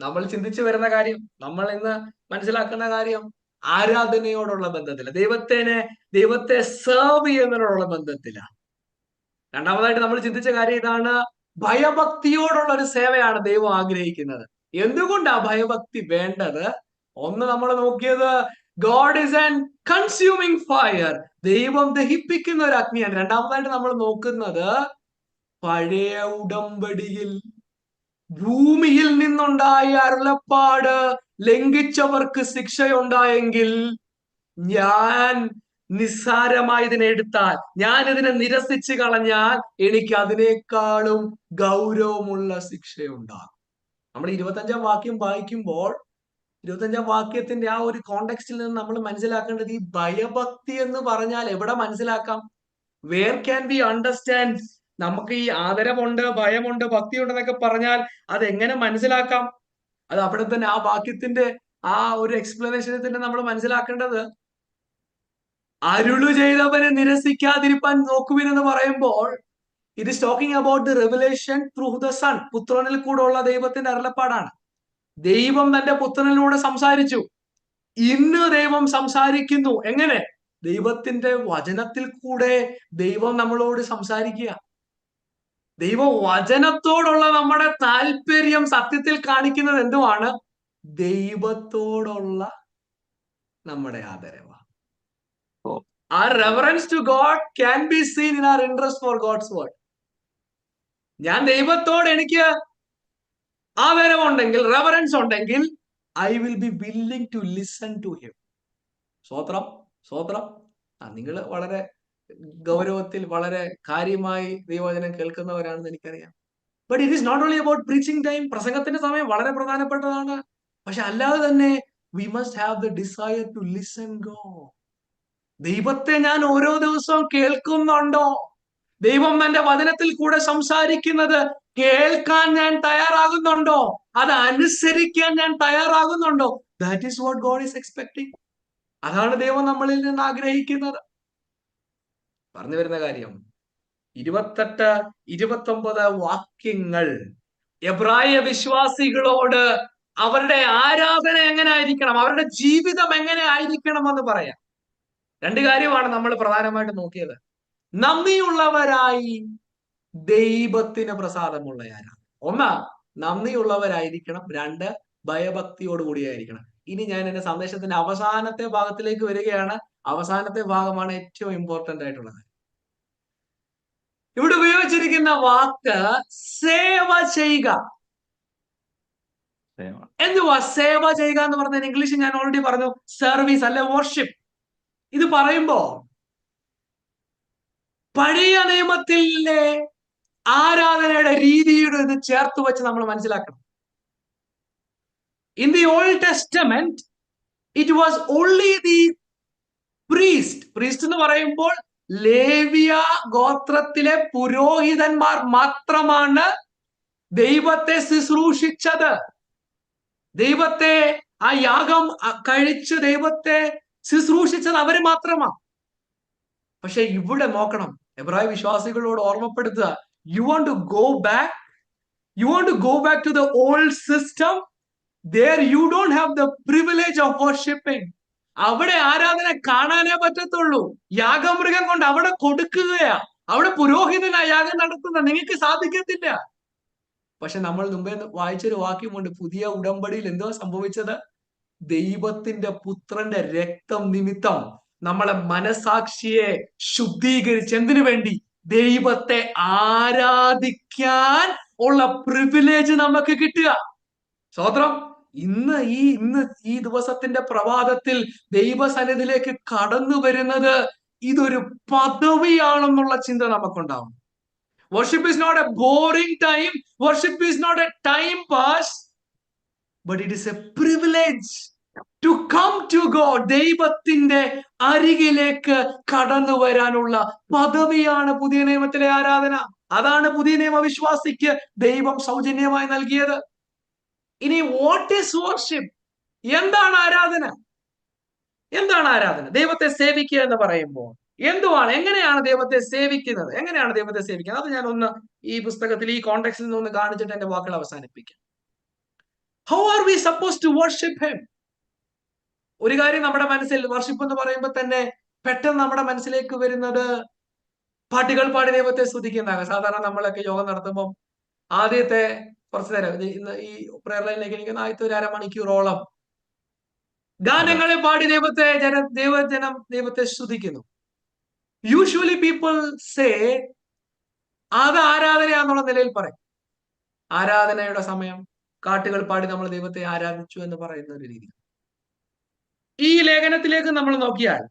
Speaker 1: നമ്മൾ ചിന്തിച്ചു വരുന്ന കാര്യം, നമ്മൾ ഇന്ന് മനസ്സിലാക്കുന്ന കാര്യം ആരാധനയോടുള്ള ബന്ധത്തില, ദൈവത്തെ സെർവ് ചെയ്യുന്നതിനോടുള്ള ബന്ധത്തില. രണ്ടാമതായിട്ട് നമ്മൾ ചിന്തിച്ച കാര്യം ഇതാണ്: ഭയഭക്തിയോടുള്ള ഒരു സേവയാണ് ദൈവം ആഗ്രഹിക്കുന്നത്. എന്തുകൊണ്ടാ ഭയഭക്തി വേണ്ടത്? ഒന്ന് നമ്മൾ നോക്കിയത് God is an consuming fire, ദൈവം ദഹിപ്പിക്കുന്ന ഒരു അഗ്നിയാണ്. രണ്ടാമതായിട്ട് നമ്മൾ നോക്കുന്നത് പഴയ ഉടമ്പടിയിൽ ഭൂമിയിൽ നിന്നുണ്ടായ അരുളപ്പാട് ലംഘിച്ചവർക്ക് ശിക്ഷയുണ്ടായെങ്കിൽ, ഞാൻ നിസ്സാരമായി ഇതിനെ എടുത്താൽ, ഞാൻ ഇതിനെ നിരസിച്ചു കളഞ്ഞാൽ എനിക്ക് അതിനേക്കാളും ഗൗരവമുള്ള ശിക്ഷയുണ്ടാകും. നമ്മൾ 25-ാം വാക്യം വായിക്കുമ്പോൾ 25-ാം വാക്യത്തിന്റെ ആ ഒരു കോണ്ടെക്സ്റ്റിൽ നിന്ന് നമ്മൾ മനസ്സിലാക്കേണ്ടത്, ഈ ഭയഭക്തി എന്ന് പറഞ്ഞാൽ എവിടെ മനസ്സിലാക്കാം? Where can be understand? നമുക്ക് ഈ ആദരവുണ്ട്, ഭയമുണ്ട്, ഭക്തിയുണ്ട് എന്നൊക്കെ പറഞ്ഞാൽ അത് എങ്ങനെ മനസ്സിലാക്കാം? അത് അവിടെ തന്നെ ആ വാക്യത്തിന്റെ ആ ഒരു എക്സ്പ്ലനേഷനിൽ തന്നെ നമ്മൾ മനസ്സിലാക്കേണ്ടത്, അരുളു ചെയ്തവനെ നിരസിക്കാതിരിപ്പാൻ നോക്കുവിൻ എന്ന് പറയുമ്പോൾ it is talking about the revelation through the son. പുത്രനിൽ കൂടെ ഉള്ള ദൈവത്തിന്റെ അരുളപ്പാടാണ്. ദൈവം തന്റെ പുത്രനിലൂടെ സംസാരിച്ചു. ഇന്ന് ദൈവം സംസാരിക്കുന്നു. എങ്ങനെ? ദൈവത്തിന്റെ വചനത്തിൽ കൂടെ ദൈവം നമ്മളോട് സംസാരിക്കുക. ദൈവവചനത്തോടുള്ള നമ്മുടെ താല്പര്യം സത്യത്തിൽ കാണിക്കുന്നത് എന്തുവാണ്? ദൈവത്തോടുള്ള നമ്മുടെ ആദരവ്. Our reverence to God can be seen in our interest for God's word. ഞാൻ ദൈവത്തോട് എനിക്ക് ആദരവുണ്ടെങ്കിൽ, റെവറൻസ് ഉണ്ടെങ്കിൽ, I will be willing to listen to him. സ്വോത്രം. നിങ്ങൾ വളരെ ഗൗരവത്തിൽ, വളരെ കാര്യമായി ദൈവവചനം കേൾക്കുന്നവരാണെന്ന് എനിക്കറിയാം. But it is not only about preaching time. പ്രസംഗത്തിന്റെ സമയം വളരെ പ്രധാനപ്പെട്ടതാണ്. പക്ഷെ അല്ലാതെ തന്നെ we must have the desire to listen God. ദൈവത്തെ ഞാൻ ഓരോ ദിവസവും കേൾക്കുന്നുണ്ടോ? ദൈവം തന്റെ വചനത്തിൽ കൂടെ സംസാരിക്കുന്നത് കേൾക്കാൻ ഞാൻ തയ്യാറാകുന്നുണ്ടോ? അത് അനുസരിക്കാൻ ഞാൻ തയ്യാറാകുന്നുണ്ടോ? That is what God is expecting. അതാണ് ദൈവം നമ്മളിൽ നിന്ന് ആഗ്രഹിക്കുന്നത്. പറഞ്ഞു വരുന്ന കാര്യം, 28, 29 വാക്യങ്ങൾ എബ്രായ വിശ്വാസികളോട് അവരുടെ ആരാധന എങ്ങനെ ആയിരിക്കണം, അവരുടെ ജീവിതം എങ്ങനെ ആയിരിക്കണം എന്ന് പറയാം. രണ്ട് കാര്യമാണ് നമ്മൾ പ്രധാനമായിട്ട് നോക്കിയത്. നന്ദിയുള്ളവരായി ദൈവത്തിന് പ്രസാദമുള്ള ആരാധന. ഒന്ന്, നന്ദിയുള്ളവരായിരിക്കണം. രണ്ട്, ഭയഭക്തിയോട് കൂടിയായിരിക്കണം. ഇനി ഞാൻ എന്റെ സന്ദേശത്തിന്റെ അവസാനത്തെ ഭാഗത്തിലേക്ക് വരികയാണ്. അവസാനത്തെ ഭാഗമാണ് ഏറ്റവും ഇമ്പോർട്ടന്റ് ആയിട്ടുള്ളത്. ഇവിടെ ഉപയോഗിച്ചിരിക്കുന്ന വാക്ക് സേവ ചെയ്യുക. എന്തുവാ സേവ ചെയ്യുക എന്ന് പറഞ്ഞാൽ? ഇംഗ്ലീഷ് ഞാൻ ഓൾറെഡി പറഞ്ഞു, സർവീസ് അല്ലെ വർഷിപ്പ്. ഇത് പറയുമ്പോ പഴയ നിയമത്തിലെ ആരാധനയുടെ രീതിയുടെ ഇത് ചേർത്ത് വെച്ച് നമ്മൾ മനസ്സിലാക്കണം. In the old testament it was only the priest. Priest എന്ന് പറയുമ്പോൾ ലേവ്യ ഗോത്രത്തിലെ പുരോഹിതന്മാർ മാത്രമാണ് ദൈവത്തെ ശുശ്രൂഷിച്ചത്. ദൈവത്തെ ആ യാഗം കഴിച്ച് ദൈവത്തെ ശുശ്രൂഷിച്ചത് അവര് മാത്രമാണ്. പക്ഷെ ഇവിടെ നോക്കണം, എബ്രായ വിശ്വാസികളോട് ഓർമ്മപ്പെടുത്തുക, you want to go back to the old system. there you don't have the privilege of worshiping. അവിടെ ആരാധന കാണാനേ പറ്റത്തുള്ളൂ. യാഗമൃഗം കൊണ്ട് അവിടെ കൊടുക്കുകയാ, അവിടെ പുരോഹിതനാ യാഗം നടത്തുന്നത്, നിങ്ങൾക്ക് സാധിക്കത്തില്ല. പക്ഷെ നമ്മൾ മുമ്പേ വായിച്ചൊരു വാക്യമുണ്ട്, പുതിയ ഉടമ്പടിയിൽ എന്തോ സംഭവിച്ചത്? ദൈവത്തിന്റെ പുത്രന്റെ രക്തം നിമിത്തം നമ്മളെ മനസാക്ഷിയെ ശുദ്ധീകരിച്ച് എന്തിനു വേണ്ടി? ദൈവത്തെ ആരാധിക്കാൻ ഉള്ള പ്രിവിലേജ് നമുക്ക് കിട്ടുക. സ്തോത്രം. ഇന്ന് ഈ ദിവസത്തിന്റെ പ്രഭാതത്തിൽ ദൈവസന്നിധിയിലേക്ക് കടന്നു വരുന്നത് ഇതൊരു പദവിയാണെന്നുള്ള ചിന്ത നമുക്കുണ്ടാവും. Worship is not a boring time. Worship is not a time pass. But it is a privilege to come to God. ദൈവത്തിന്റെ അരികിലേക്ക് കടന്നു വരാനുള്ള പദവിയാണ് പുതിയ നിയമത്തിലെ ആരാധന. അതാണ് പുതിയ നിയമ വിശ്വാസിക്ക് ദൈവം സൗജന്യമായി നൽകിയത്. ഇനി വാട്ട് ഈസ് വർഷിപ്പ്? എന്താണ് ആരാധന? എന്താണ് ആരാധന? ദൈവത്തെ സേവിക്കുക എന്ന് പറയുമ്പോൾ എന്തുവാണ്, എങ്ങനെയാണ് ദൈവത്തെ സേവിക്കുന്നത്? എങ്ങനെയാണ് ദൈവത്തെ സേവിക്കുന്നത്? അത് ഞാൻ ഒന്ന് ഈ പുസ്തകത്തിൽ ഈ കോണ്ടെക്സ്റ്റിൽ നിന്ന് ഒന്ന് കാണിച്ചിട്ട് എന്റെ വാക്കുകൾ അവസാനിപ്പിക്കാം. How are we suppose to worship him? ഒരു കാര്യം നമ്മുടെ മനസ്സിൽ, വർഷിപ്പ് എന്ന് പറയുമ്പോൾ തന്നെ പെട്ടെന്ന് നമ്മുടെ മനസ്സിലേക്ക് വരുന്നത് പാട്ടുകൾ പാടി ദൈവത്തെ സ്തുതിക്കുന്നതാണ്. സാധാരണ നമ്മളൊക്കെ യോഗം നടത്തുമ്പോൾ ആദ്യത്തെ കുറച്ചു നേരം, ഇന്ന് ഈ പ്രയർ ലൈനിലേക്ക് എനിക്ക് ആദ്യത്തെ ഒരു അരമണിക്കൂറോളം ഗാനങ്ങളെ പാടി ദൈവത്തെ സ്തുതിക്കുന്നു. യൂഷ്വലി പീപ്പിൾ സേ അത് ആരാധനയാന്നുള്ള നിലയിൽ പറയും. ആരാധനയുടെ സമയം കാട്ടുകൾ പാടി നമ്മൾ ദൈവത്തെ ആരാധിച്ചു എന്ന് പറയുന്ന ഒരു രീതി. ഈ ലേഖനത്തിലേക്ക് നമ്മൾ നോക്കിയാൽ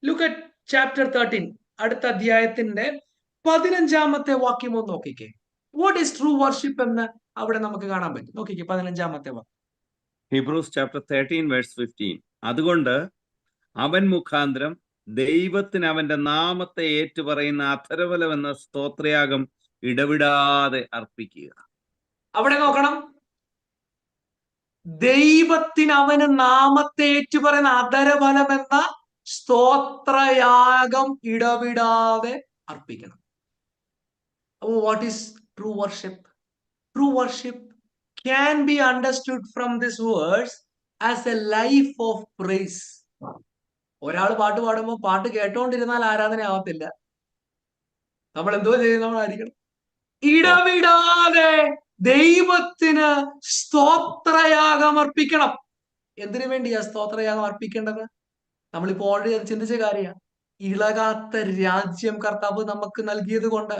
Speaker 1: ലുക്ക് അറ്റ് ചാപ്റ്റർ 13, അടുത്ത അധ്യായത്തിന്റെ 15-ാമത്തെ വാക്യം ഒന്ന് നോക്കിക്കേ. വാട്ട് ഈസ് ട്രൂ വർഷിപ്പ് എന്ന് അവിടെ നമുക്ക് കാണാൻ പറ്റും. നോക്കിക്കേ 15-ാമത്തെ വാക്യം.
Speaker 2: Hebrews chapter 13 verse 15. അതുകൊണ്ട് അവൻ മുഖാന്തരം ദൈവത്തിന് അവന്റെ നാമത്തെ ഏറ്റുപറയുന്ന അധരബലം എന്ന സ്തോത്രയാഗം ഇടവിടാതെ അർപ്പിക്കുക.
Speaker 1: അവിടെ നോക്കണം, ദൈവത്തിന് അവന് നാമത്തെ ഏറ്റുപറയുന്ന അധരബലം എന്ന സ്തോത്രയാഗം ഇടവിടാതെ അർപ്പിക്കണം. What is true worship? True worship can be understood from this verse as a life of praise. ഒരാൾ പാട്ട് പാടുമ്പോൾ പാട്ട് കേട്ടോണ്ടിരുന്നാൽ ആരാധന ആവത്തില്ല. നമ്മൾ എന്തോ ചെയ്യുന്നവരായിരിക്കണം. ഇടവിടാതെ ദൈവത്തിന് സ്തോത്രയാഗം അർപ്പിക്കണം. എന്തിനു വേണ്ടിയാ സ്തോത്രയാഗം അർപ്പിക്കേണ്ടത്? നമ്മളിപ്പോ ഓൾറെഡി അത് ചിന്തിച്ച കാര്യമാണ്. ഇളകാത്ത രാജ്യം കർത്താവ് നമുക്ക് നൽകിയത് കൊണ്ട്,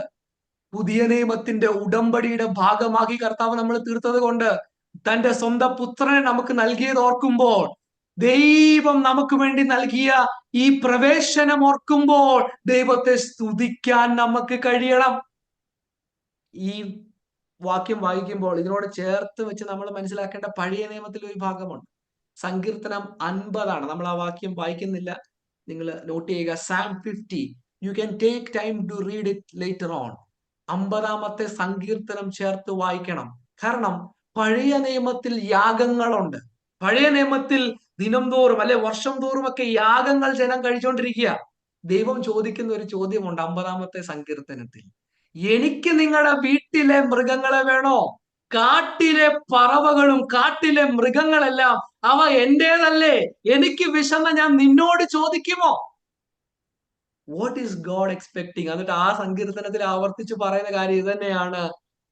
Speaker 1: പുതിയ നിയമത്തിന്റെ ഉടമ്പടിയുടെ ഭാഗമാക്കി കർത്താവ് നമ്മൾ തീർത്തത് കൊണ്ട്, തന്റെ സ്വന്തം പുത്രനെ നമുക്ക് നൽകിയത് ഓർക്കുമ്പോൾ, ദൈവം നമുക്ക് വേണ്ടി നൽകിയ ഈ പ്രവേശനം ഓർക്കുമ്പോൾ ദൈവത്തെ സ്തുതിക്കാൻ നമുക്ക് കഴിയണം. ഈ വാക്യം വായിക്കുമ്പോൾ ഇതിനോട് ചേർത്ത് വെച്ച് നമ്മൾ മനസ്സിലാക്കേണ്ട പഴയ നിയമത്തിൽ ഒരു ഭാഗമുണ്ട്. സങ്കീർത്തനം 50 നമ്മൾ ആ വാക്യം വായിക്കുന്നില്ല, നിങ്ങൾ നോട്ട് ചെയ്യുക. Psalm 50. You can take time to read it later on. 50-ാമത്തെ സങ്കീർത്തനം ചേർത്ത് വായിക്കണം. കാരണം പഴയ നിയമത്തിൽ യാഗങ്ങളുണ്ട്. പഴയ നിയമത്തിൽ ദിനം തോറും അല്ലെ വർഷം തോറും ഒക്കെ യാഗങ്ങൾ ജനം കഴിച്ചുകൊണ്ടിരിക്കുക. ദൈവം ചോദിക്കുന്ന ഒരു ചോദ്യമുണ്ട് 50-ാമത്തെ സങ്കീർത്തനത്തിൽ. എനിക്ക് നിങ്ങളുടെ വീട്ടിലെ മൃഗങ്ങളെ വേണോ? കാട്ടിലെ പറവകളും കാട്ടിലെ മൃഗങ്ങളെല്ലാം അവ എന്റേതല്ലേ? എനിക്ക് വിശന്ന ഞാൻ നിന്നോട് ചോദിക്കുമോ? What is God expecting? എന്നിട്ട് ആ സങ്കീർത്തനത്തിൽ ആവർത്തിച്ച് പറയുന്ന കാര്യം ഇത് തന്നെയാണ്.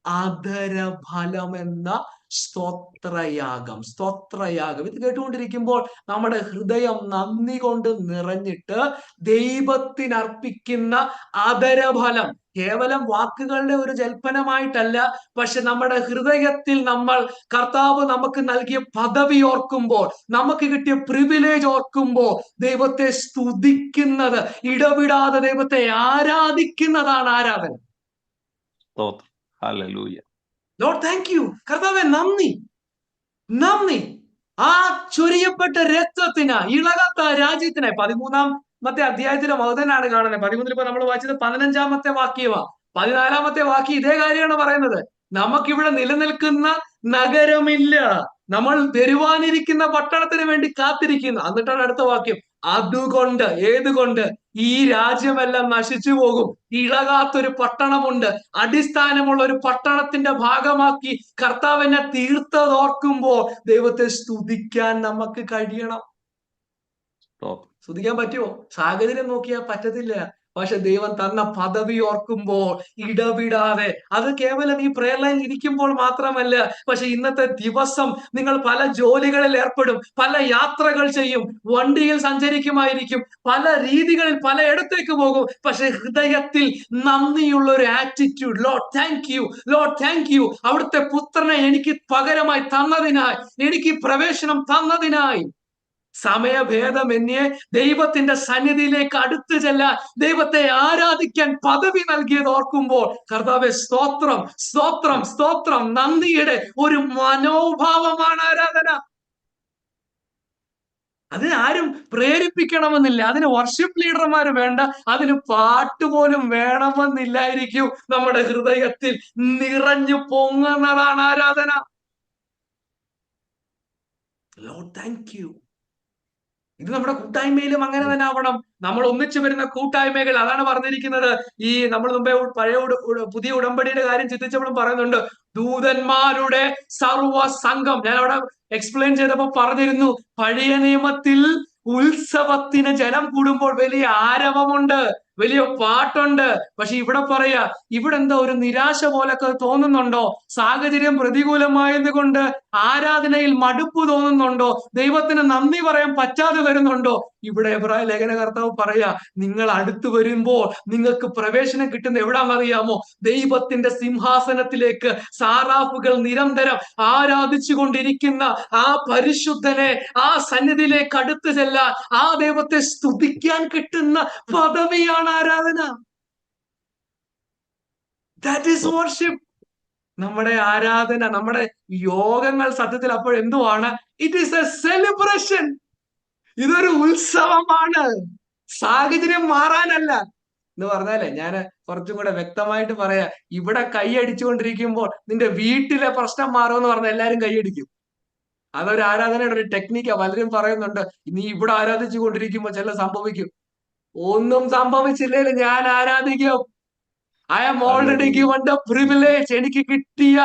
Speaker 1: അധരഫലം എന്ന സ്തോത്രയാഗം. സ്തോത്രയാഗം ഇത് കേട്ടുകൊണ്ടിരിക്കുമ്പോൾ നമ്മുടെ ഹൃദയം നന്ദി കൊണ്ട് നിറഞ്ഞിട്ട് ദൈവത്തിനർപ്പിക്കുന്ന അധരഫലം കേവലം വാക്കുകളുടെ ഒരു ജൽപ്പനമായിട്ടല്ല, പക്ഷെ നമ്മുടെ ഹൃദയത്തിൽ നമ്മൾ കർത്താവ് നമുക്ക് നൽകിയ പദവി ഓർക്കുമ്പോൾ, നമുക്ക് കിട്ടിയ പ്രിവിലേജ് ഓർക്കുമ്പോൾ ദൈവത്തെ സ്തുതിക്കുന്നത്, ഇടവിടാതെ ദൈവത്തെ ആരാധിക്കുന്നതാണ് ആരാധന. Lord thank you. കർത്താവേ നന്ദി, നന്ദി. ആ ചൊരിയപ്പെട്ട രക്തത്തിന്, ഇളകാത്ത രാജ്യത്തിനായി. 13-ാമത്തെ അധ്യായത്തിലെ മഹതനാണ് കാണുന്നത്. 13-ൽ ഇപ്പൊ നമ്മൾ വായിച്ചത് 15-ാമത്തെ വാക്യമാ. 14-ാമത്തെ വാക്യം ഇതേ കാര്യമാണ് പറയുന്നത്. നമുക്കിവിടെ നിലനിൽക്കുന്ന നഗരമില്ല, നമ്മൾ വരുവാനിരിക്കുന്ന പട്ടണത്തിന് വേണ്ടി കാത്തിരിക്കുന്നു. എന്നിട്ടാണ് അടുത്ത വാക്യം, അതുകൊണ്ട്, ഏതുകൊണ്ട്? ഈ രാജ്യമെല്ലാം നശിച്ചു പോകും, ഇളകാത്തൊരു പട്ടണമുണ്ട്, അടിസ്ഥാനമുള്ള ഒരു പട്ടണത്തിന്റെ ഭാഗമാക്കി കർത്താവിനെ തീർത്തതോർക്കുമ്പോൾ ദൈവത്തെ സ്തുതിക്കാൻ നമുക്ക് കഴിയണം. സ്തുതിക്കാൻ പറ്റുമോ? സാഹചര്യം നോക്കിയാൽ പറ്റത്തില്ല. പക്ഷെ ദൈവം തന്ന പദവി ഓർക്കുമ്പോൾ ഇടവിടാതെ, അത് കേവലം ഈ പ്രയർ ലൈൻ ഇരിക്കുമ്പോൾ മാത്രമല്ല, പക്ഷെ ഇന്നത്തെ ദിവസം നിങ്ങൾ പല ജോലികളിൽ ഏർപ്പെടും, പല യാത്രകൾ ചെയ്യും, വണ്ടിയിൽ സഞ്ചരിക്കുമായിരിക്കും, പല രീതികളിൽ പലയിടത്തേക്ക് പോകും. പക്ഷെ ഹൃദയത്തിൽ നന്ദിയുള്ള ഒരു attitude. Lord thank you, Lord thank you. അവിടുത്തെ പുത്രനെ എനിക്ക് പകരമായി തന്നതിനായി, എനിക്ക് പ്രവേശനം തന്നതിനായി. സമയഭേദമന്യേ ദൈവത്തിന്റെ സന്നിധിയിലേക്ക് അടുത്തു ചെല്ലാൻ, ദൈവത്തെ ആരാധിക്കാൻ പദവി നൽകിയത് ഓർക്കുമ്പോൾ കർത്താവേ സ്തോത്രം, സ്തോത്രം, സ്തോത്രം. നന്ദിയുടെ ഒരു മനോഭാവമാണ് ആരാധന. അതിന് ആരും പ്രേരിപ്പിക്കണമെന്നില്ല, അതിന് വർഷിപ്പ് ലീഡർമാർ വേണ്ട, അതിന് പാട്ടുപോലും വേണമെന്നില്ലായിരിക്കും. നമ്മുടെ ഹൃദയത്തിൽ നിറഞ്ഞു പൊങ്ങുന്നതാണ് ആരാധന. Lord thank you. ഇത് നമ്മുടെ കൂട്ടായ്മയിലും അങ്ങനെ തന്നെ ആവണം. നമ്മൾ ഒന്നിച്ചു വരുന്ന കൂട്ടായ്മകൾ, അതാണ് പറഞ്ഞിരിക്കുന്നത്. ഈ നമ്മൾ മുമ്പേ പുതിയ ഉടമ്പടിയുടെ കാര്യം ചിന്തിച്ചപ്പോഴും പറയുന്നുണ്ട്, ദൂതന്മാരുടെ സർവസംഘം. ഞാൻ അവിടെ എക്സ്പ്ലെയിൻ ചെയ്തപ്പോ പറഞ്ഞിരുന്നു, പഴയ നിയമത്തിൽ ഉത്സവത്തിന് ജനം കൂടുമ്പോൾ വലിയ ആരവമുണ്ട്, വലിയ പാട്ടുണ്ട്. പക്ഷെ ഇവിടെ പറയാ, ഇവിടെ എന്താ ഒരു നിരാശ പോലൊക്കെ തോന്നുന്നുണ്ടോ? സാഹചര്യം പ്രതികൂലമായത് കൊണ്ട് ആരാധനയിൽ മടുപ്പ് തോന്നുന്നുണ്ടോ? ദൈവത്തിന് നന്ദി പറയാൻ പറ്റാതെ വരുന്നുണ്ടോ? ഇവിടെ എബ്രായ ലേഖനകർത്താവ് പറയാ, നിങ്ങൾ അടുത്തു വരുമ്പോൾ നിങ്ങൾക്ക് പ്രവേശനം കിട്ടുന്ന എവിടാന്നറിയാമോ? ദൈവത്തിന്റെ സിംഹാസനത്തിലേക്ക് സാറാഫുകൾ നിരന്തരം ആരാധിച്ചു കൊണ്ടിരിക്കുന്ന ആ പരിശുദ്ധനെ, ആ സന്നിധിയിലേക്ക് അടുത്തു ചെല്ലാൻ, ആ ദൈവത്തെ സ്തുതിക്കാൻ കിട്ടുന്ന പദവിയാണ് ആരാധന. That is worship. നമ്മുടെ ആരാധന, നമ്മുടെ യോഗങ്ങൾ സത്യത്തിൽ അപ്പോൾ എന്തുവാണ്? It is A celebration. ഇതൊരു ഉത്സവമാണ്, സാഹചര്യം മാറാനല്ല. എന്ന് പറഞ്ഞാലേ, ഞാൻ കുറച്ചും കൂടെ വ്യക്തമായിട്ട് പറയാ, ഇവിടെ കൈയടിച്ചുകൊണ്ടിരിക്കുമ്പോൾ നിന്റെ വീട്ടിലെ പ്രശ്നം മാറുമെന്ന് പറഞ്ഞാൽ എല്ലാരും കൈയടിക്കും. അതൊരു ആരാധനയുടെ ഒരു ടെക്നിക്കാ. പലരും പറയുന്നുണ്ട്, നീ ഇവിടെ ആരാധിച്ചു കൊണ്ടിരിക്കുമ്പോൾ ചില സംഭവിക്കും. ഒന്നും സംഭവിച്ചില്ലേലും ഞാൻ ആരാധിക്കും. I am already given the privilege. എനിക്ക് കിട്ടിയ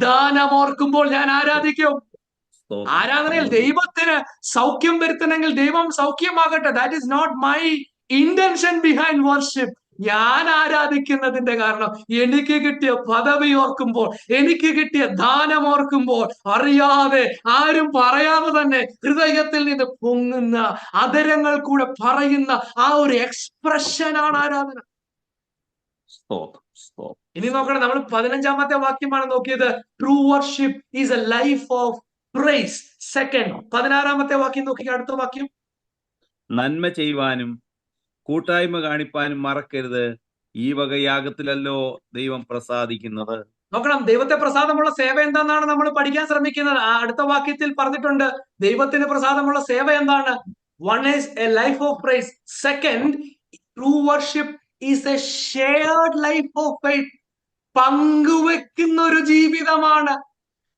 Speaker 1: ദാനം ഓർക്കുമ്പോൾ ഞാൻ ആരാധിക്കും. ആരാധനയിൽ ദൈവത്തിന് സൗഖ്യം വരുത്തണമെങ്കിൽ ദൈവം സൗഖ്യമാകട്ടെ. That is not my intention behind worship. ഞാൻ ആരാധിക്കുന്നതിന്റെ കാരണം എനിക്ക് കിട്ടിയ പദവി ഓർക്കുമ്പോൾ, എനിക്ക് കിട്ടിയ ദാനം ഓർക്കുമ്പോൾ, അറിയാതെ ആരും പറയാതെ തന്നെ ഹൃദയത്തിൽ നിന്ന് പൊങ്ങുന്ന, അധരങ്ങൾ കൂടെ പറയുന്ന ആ ഒരു എക്സ്പ്രഷനാണ് ആരാധന. ഇനി നോക്കണം, നമ്മൾ 15-ാമത്തെ വാക്യമാണ് നോക്കിയത്. True worship is a life of praise. Second 16-ാമത്തെ വാക്യം നോക്കി. അടുത്ത വാക്യം,
Speaker 2: നന്മ ചെയ്യുവാനും കൂട്ടായ്മ കാണിപ്പാനും മറക്കരുത്, ഈ വക യാഗത്തിലല്ലോ ദൈവം പ്രസാദിക്കുന്നത്.
Speaker 1: നോക്കണം, ദൈവത്തെ പ്രസാദമുള്ള സേവ എന്താണെന്നാണ് നമ്മൾ പഠിക്കാൻ ശ്രമിക്കുന്നത്. അടുത്ത വാക്യത്തിൽ പറഞ്ഞിട്ടുണ്ട് ദൈവത്തിന് പ്രസാദമുള്ള സേവ എന്താണ്. One is a life of praise. Second, true worship is a shared life of faith. പങ്കുവെക്കുന്ന ഒരു ജീവിതമാണ്,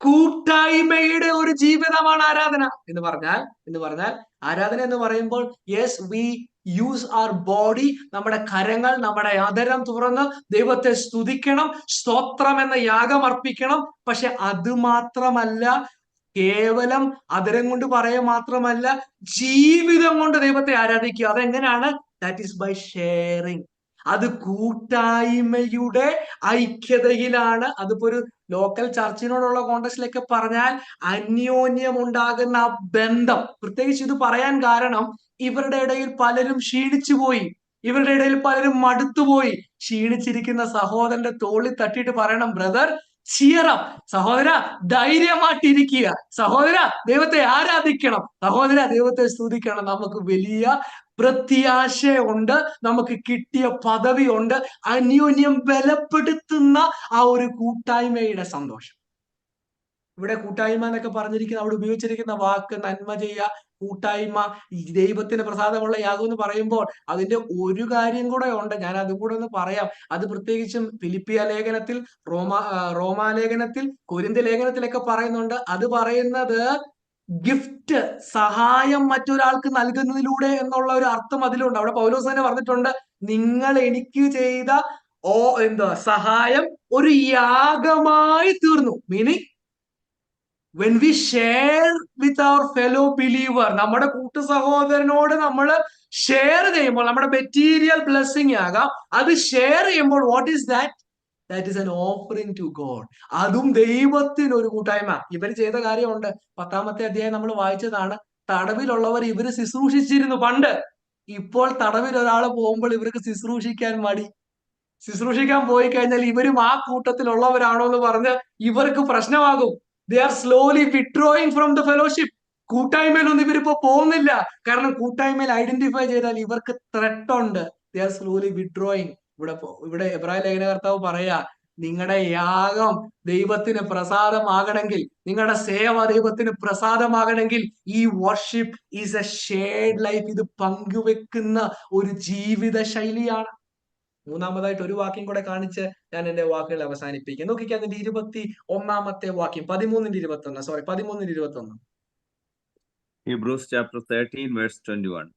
Speaker 1: കൂട്ടായ്മയുടെ ഒരു ജീവിതമാണ് ആരാധന എന്ന് പറഞ്ഞാൽ ആരാധന എന്ന് പറയുമ്പോൾ yes we use our body, നമ്മുടെ കരങ്ങൾ, നമ്മുടെ അതരം തുറന്ന് ദൈവത്തെ സ്തുതിക്കണം, സ്തോത്രം എന്ന യാഗം അർപ്പിക്കണം. പക്ഷെ അത് മാത്രമല്ല, കേവലം അതരം കൊണ്ട് പറയുക മാത്രമല്ല, ജീവിതം കൊണ്ട് ദൈവത്തെ ആരാധിക്കുക. അതെങ്ങനെയാണ്? That is by sharing. അത് കൂട്ടായ്മയുടെ ഐക്യതയിലാണ്. അതിപ്പോ ഒരു ലോക്കൽ ചർച്ചിനോടുള്ള കോണ്ടക്സ്റ്റിലൊക്കെ പറഞ്ഞാൽ അന്യോന്യം ഉണ്ടാകുന്ന ആ ബന്ധം. പ്രത്യേകിച്ച് ഇത് പറയാൻ കാരണം ഇവരുടെ ഇടയിൽ പലരും ക്ഷീണിച്ചു പോയി, ഇവരുടെ ഇടയിൽ പലരും മടുത്തുപോയി. ക്ഷീണിച്ചിരിക്കുന്ന സഹോദരന്റെ തോളിൽ തട്ടിയിട്ട് പറയണം, ബ്രദർ ചിയറപ്പ്, സഹോദര ധൈര്യമായിട്ടിരിക്കുക, സഹോദര ദൈവത്തെ ആരാധിക്കണം, സഹോദര ദൈവത്തെ സ്തുതിക്കണം. നമുക്ക് വലിയ പ്രത്യാശയുണ്ട്, നമുക്ക് കിട്ടിയ പദവി ഉണ്ട്, അന്യോന്യം ബലപ്പെടുത്തുന്ന ആ ഒരു കൂട്ടായ്മയുടെ സന്തോഷം. ഇവിടെ കൂട്ടായ്മ എന്നൊക്കെ പറഞ്ഞിരിക്കുന്ന, അവിടെ ഉപയോഗിച്ചിരിക്കുന്ന വാക്ക് നന്മ ചെയ്യുക, കൂട്ടായ്മ, ദൈവത്തിന് പ്രസാദമുള്ള യാഗം എന്ന് പറയുമ്പോൾ അതിന്റെ ഒരു കാര്യം കൂടെ ഉണ്ട്, ഞാൻ അതും കൂടെ ഒന്ന് പറയാം. അത് പ്രത്യേകിച്ചും ഫിലിപ്പിയ ലേഖനത്തിൽ, റോമാലേഖനത്തിൽ, കൊരിന്ത്യ ലേഖനത്തിലൊക്കെ പറയുന്നുണ്ട്. അത് പറയുന്നത് ഗിഫ്റ്റ്, സഹായം മറ്റൊരാൾക്ക് നൽകുന്നതിലൂടെ എന്നുള്ള ഒരു അർത്ഥം അതിലുണ്ട്. അവിടെ പൗലോസ് തന്നെ പറഞ്ഞിട്ടുണ്ട്, നിങ്ങൾ എനിക്ക് ചെയ്ത സഹായം ഒരു യാഗമായി തീർന്നു. Meaning when we share with our fellow believer, നമ്മുടെ കൂട്ടു സഹോദരനോട് നമ്മൾ ഷെയർ ചെയ്യുമ്പോൾ, നമ്മുടെ മെറ്റീരിയൽ ബ്ലെസ്സിങ് ആകാം, അത് ഷെയർ ചെയ്യുമ്പോൾ what is that? That is an offering to God. അതും ദൈവത്തിന് ഒരു കൂട്ടായ്മ. ഇവർ ചെയ്ത കാര്യമുണ്ട്. 10-ാമത്തെ അധ്യായം നമ്മൾ വായിച്ചതാണ്. തടവിലുള്ളവർ ഇവര് ശുശ്രൂഷിച്ചിരുന്നു പണ്ട്. ഇപ്പോൾ തടവിൽ ഒരാൾ പോകുമ്പോൾ ഇവർക്ക് ശുശ്രൂഷിക്കാൻ മടി. ശുശ്രൂഷിക്കാൻ പോയി കഴിഞ്ഞാൽ ഇവരും ആ കൂട്ടത്തിലുള്ളവരാണോ എന്ന് പറഞ്ഞ് ഇവർക്ക് പ്രശ്നമാകും. They are slowly withdrawing from the fellowship. കൂട്ടായ്മയിലൊന്നും ഇവരിപ്പോ പോകുന്നില്ല. കാരണം കൂട്ടായ്മയിൽ ഐഡന്റിഫൈ ചെയ്താൽ ഇവർക്ക് ത്രെട്ട് ഉണ്ട്. They are slowly withdrawing. ഇവിടെ എബ്രായ ലേഖനകർത്താവ് പറയാ, നിങ്ങളുടെ യാഗം ദൈവത്തിന് പ്രസാദമാകണമെങ്കിൽ, നിങ്ങളുടെ സേവ ദൈവത്തിന് പ്രസാദമാകണമെങ്കിൽ ഈ worship is a shared life. ഇത് പങ്കുവെക്കുന്ന ഒരു ജീവിത ശൈലിയാണ്. മൂന്നാമതായിട്ട് ഒരു വാക്യം കൂടെ കാണിച്ച് ഞാൻ എന്റെ വാക്കുകൾ അവസാനിപ്പിക്കും. നോക്കിക്കാൻ അതിന്റെ 21-ാമത്തെ വാക്യം, 13-21.
Speaker 2: Hebrews chapter 13 verse 21.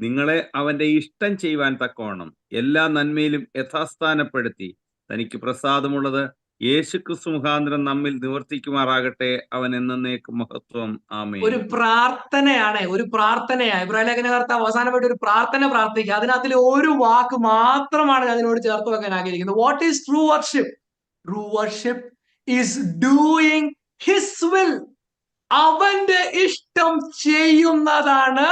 Speaker 2: നിങ്ങളെ അവന്റെ ഇഷ്ടം ചെയ്യുവാൻ തക്കവണ്ണം എല്ലാ നന്മയിലും യഥാസ്ഥാനപ്പെടുത്തി തനിക്ക് പ്രസാദമുള്ളത് യേശുക്രിസ്തു മുഖാന്തരം നമ്മിൽ നിവർത്തിക്കുമാറാകട്ടെ. അവൻ എന്നേക്കും മഹത്വം. ആമേൻ.
Speaker 1: ഒരു പ്രാർത്ഥനയാണ്. ഇബ്രാഹിം ലേഖനകർത്താവ് അവസാനമായിട്ട് ഒരു പ്രാർത്ഥന പ്രാർത്ഥിക്കുക. അതിനകത്തിൽ ഒരു വാക്ക് മാത്രമാണ് അതിനോട് ചേർത്ത് വെക്കാൻ ആഗ്രഹിക്കുന്നത്. What is true worship? True worship is doing his will. അവന്റെ ഇഷ്ടം ചെയ്യുന്നതാണ്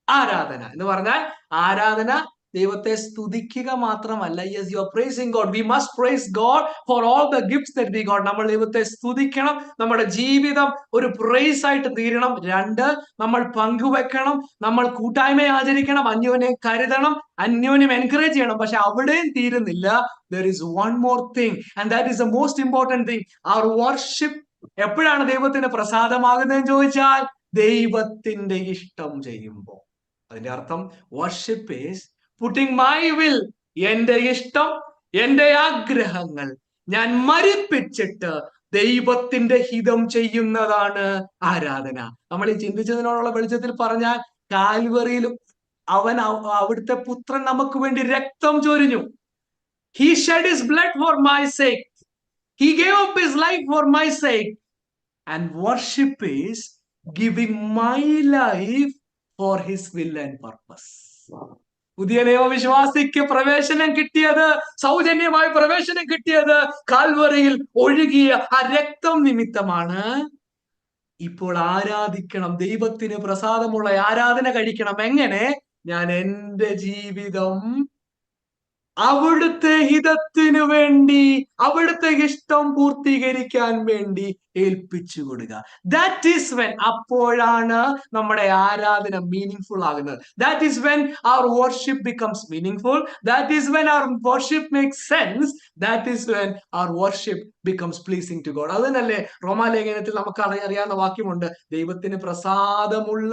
Speaker 1: ആരാധന. എന്ന് പറഞ്ഞാൽ ആരാധന ദൈവത്തെ സ്തുതിക്കുക മാത്രമല്ല. Yes, you are pricing God. We must praise God for all the gifts that we got. നമ്മൾ ദൈവത്തെ സ്തുതിക്കണം. നമ്മുടെ ജീവിതം ഒരു പ്രൈസ് ആയിട്ട് തീരണം. 2, നമ്മൾ പങ്കുവെക്കണം. നമ്മൾ കൂട്ടായ്മ ആചരിക്കണം. അന്യോന്യം കരുതണം. അന്യോന്യം എൻകറേജ് ചെയ്യണം. പക്ഷെ അവിടെയും തീരുന്നില്ല. there is one more thing and that is the most important thing. our worship എപ്പോഴാണ് ദൈവത്തിന് പ്രസാദമാകുന്നതെന്ന് ചോദിച്ചാൽ ദൈവത്തിന്റെ ഇഷ്ടം ചെയ്യുമ്പോൾ. അതിന്റെ അർത്ഥം worship is putting my will, എന്റെ ഇഷ്ടം, എന്റെ ആഗ്രഹങ്ങൾ ഞാൻ മരിപ്പിച്ചിട്ട് ദൈവത്തിന്റെ ഹിതം ചെയ്യുന്നതാണ് ആരാധന. നമ്മൾ ഈ ചിന്തിച്ചതിനോടുള്ള വെളിച്ചത്തിൽ പറഞ്ഞാൽ, കാൽവറിയിലും അവൻ അവിടുത്തെ പുത്രൻ നമുക്ക് വേണ്ടി രക്തം ചൊരിഞ്ഞു. He shed his blood for my sake. He gave up his life for my sake. And worship is giving my life for his will and purpose. പുതിയ നിയമവിശ്വാസിക്ക് പ്രവേശനം കിട്ടിയത്, സൗജന്യമായി പ്രവേശനം കിട്ടിയത് കാൽവറിയിൽ ഒഴുകിയ ആ രക്തം നിമിത്തമാണ്. ഇപ്പോൾ ആരാധിക്കണം, ദൈവത്തിന് പ്രസാദമുള്ള ആരാധന കഴിക്കണം. എങ്ങനെ? ഞാൻ എന്റെ ജീവിതം അവിടുത്തെ ഹിതത്തിനു വേണ്ടി, അവിടുത്തെ ഇഷ്ടം പൂർത്തീകരിക്കാൻ വേണ്ടി ഏൽപ്പിച്ചു കൊടുക്കുക. ദാറ്റ് ഈസ് വെൻ, അപ്പോഴാണ് നമ്മുടെ ആരാധന മീനിങ് ആകുന്നത്. That is when our worship becomes meaning. That is when our worship makes sense. That is when our worship becomes pleasing to God. അത് തന്നെയല്ലേ റോമാലേഖനത്തിൽ നമുക്ക് അറിയാവുന്ന വാക്യമുണ്ട്, ദൈവത്തിന് പ്രസാദമുള്ള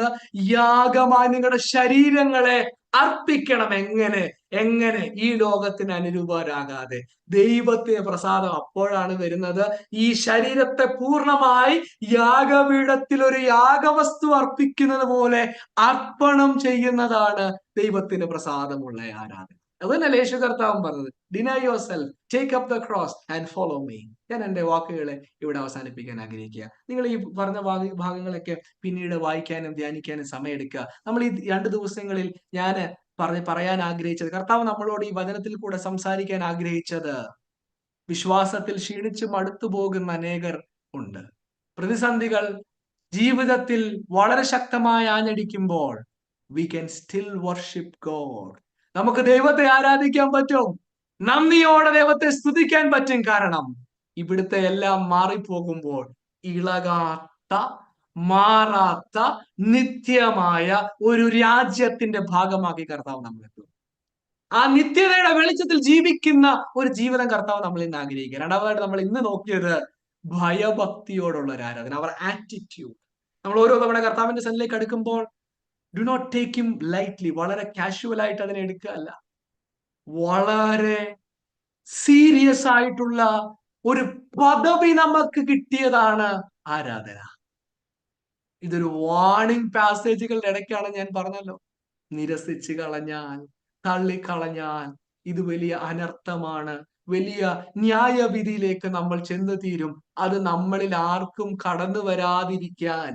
Speaker 1: യാഗമായി നിങ്ങളുടെ ശരീരങ്ങളെ അർപ്പിക്കണം. എങ്ങനെ? എങ്ങനെ? ഈ ലോകത്തിന് അനുരൂപരാകാതെ. ദൈവത്തിന് പ്രസാദം അപ്പോഴാണ് വരുന്നത് ഈ ശരീരത്തെ പൂർണ്ണമായി യാഗപീഠത്തിൽ ഒരു യാഗവസ്തു അർപ്പിക്കുന്നത് പോലെ അർപ്പണം ചെയ്യുന്നതാണ് ദൈവത്തിന് പ്രസാദമുള്ള ആരാധന. അതന്നെ യേശു കർത്താവും പറഞ്ഞത്, deny your self, take up the cross and follow me. ഞാൻ എന്റെ വാക്കുകളെ ഇവിടെ അവസാനിപ്പിക്കാൻ ആഗ്രഹിക്കുക. നിങ്ങൾ ഈ പറഞ്ഞ ഭാഗങ്ങളൊക്കെ പിന്നീട് വായിക്കാനും ധ്യാനിക്കാനും സമയമെടുക്കുക. നമ്മൾ ഈ 2 ദിവസങ്ങളിൽ ഞാൻ പറയാൻ ആഗ്രഹിച്ചത്, കർത്താവ് നമ്മളോട് ഈ വചനത്തിൽ കൂടെ സംസാരിക്കാൻ ആഗ്രഹിച്ചത്, വിശ്വാസത്തിൽ ക്ഷീണിച്ച് മടുത്തു പോകുന്ന അനേകർ ഉണ്ട്. പ്രതിസന്ധികൾ ജീവിതത്തിൽ വളരെ ശക്തമായി ആഞ്ഞടിക്കുമ്പോൾ we can still worship God. നമുക്ക് ദൈവത്തെ ആരാധിക്കാൻ പറ്റും, നന്ദിയോടെ ദൈവത്തെ സ്തുതിക്കാൻ പറ്റും. കാരണം ഇവിടുത്തെ എല്ലാം മാറിപ്പോകുമ്പോൾ ഇളകാത്ത, മാറാത്ത, നിത്യമായ ഒരു രാജ്യത്തിന്റെ ഭാഗമാക്കി കർത്താവ് നമ്മളെത്തും. ആ നിത്യതയുടെ വെളിച്ചത്തിൽ ജീവിക്കുന്ന ഒരു ജീവിതം കർത്താവ് നമ്മൾ ഇന്ന് ആഗ്രഹിക്കുക. രണ്ടാമതായിട്ട് നമ്മൾ ഇന്ന് നോക്കിയത് ഭയഭക്തിയോടുള്ള ഒരു ആരാധന, അവർ ആറ്റിറ്റ്യൂഡ്. നമ്മൾ ഓരോ തവണ കർത്താവിന്റെ സന്നിധിയിലേക്ക് അടുക്കുമ്പോൾ do not take him lightly, വളരെ കാഷ്വൽ ആയിട്ട് അതിനെ എടുക്കുകയല്ല, വളരെ സീരിയസ് ആയിട്ടുള്ള ഒരു പദവി നമുക്ക് കിട്ടിയതാണ് ആരാധന. ഇതൊരു വാർണിംഗ് പാസേജുകളുടെ ഇടയ്ക്കാണ് ഞാൻ പറഞ്ഞല്ലോ, നിരസിച്ചു കളഞ്ഞാൽ, തള്ളിക്കളഞ്ഞാൽ ഇത് വലിയ അനർത്ഥമാണ്, വലിയ ന്യായവിധിയിലേക്ക് നമ്മൾ ചെന്ന് തീരും. അത് നമ്മളിൽ ആർക്കും കടന്നു വരാതിരിക്കാൻ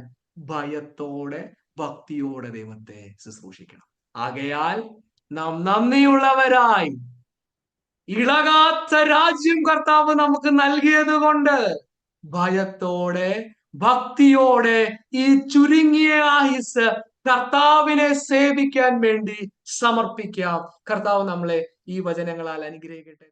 Speaker 1: ഭയത്തോടെ, ഭക്തിയോടെ ദൈവത്തെ ശുശ്രൂഷിക്കണം. ആകയാൽ നാം നന്ദിയുള്ളവരായി, ഇളകാത്ത രാജ്യം കർത്താവ് നമുക്ക് നൽകിയത് കൊണ്ട് ഭയത്തോടെ, ഭക്തിയോടെ ഈ ചുരുങ്ങിയ ആയുസ് കർത്താവിനെ സേവിക്കാൻ വേണ്ടി സമർപ്പിക്കാം. കർത്താവ് നമ്മളെ ഈ വചനങ്ങളാൽ അനുഗ്രഹിക്കട്ടെ.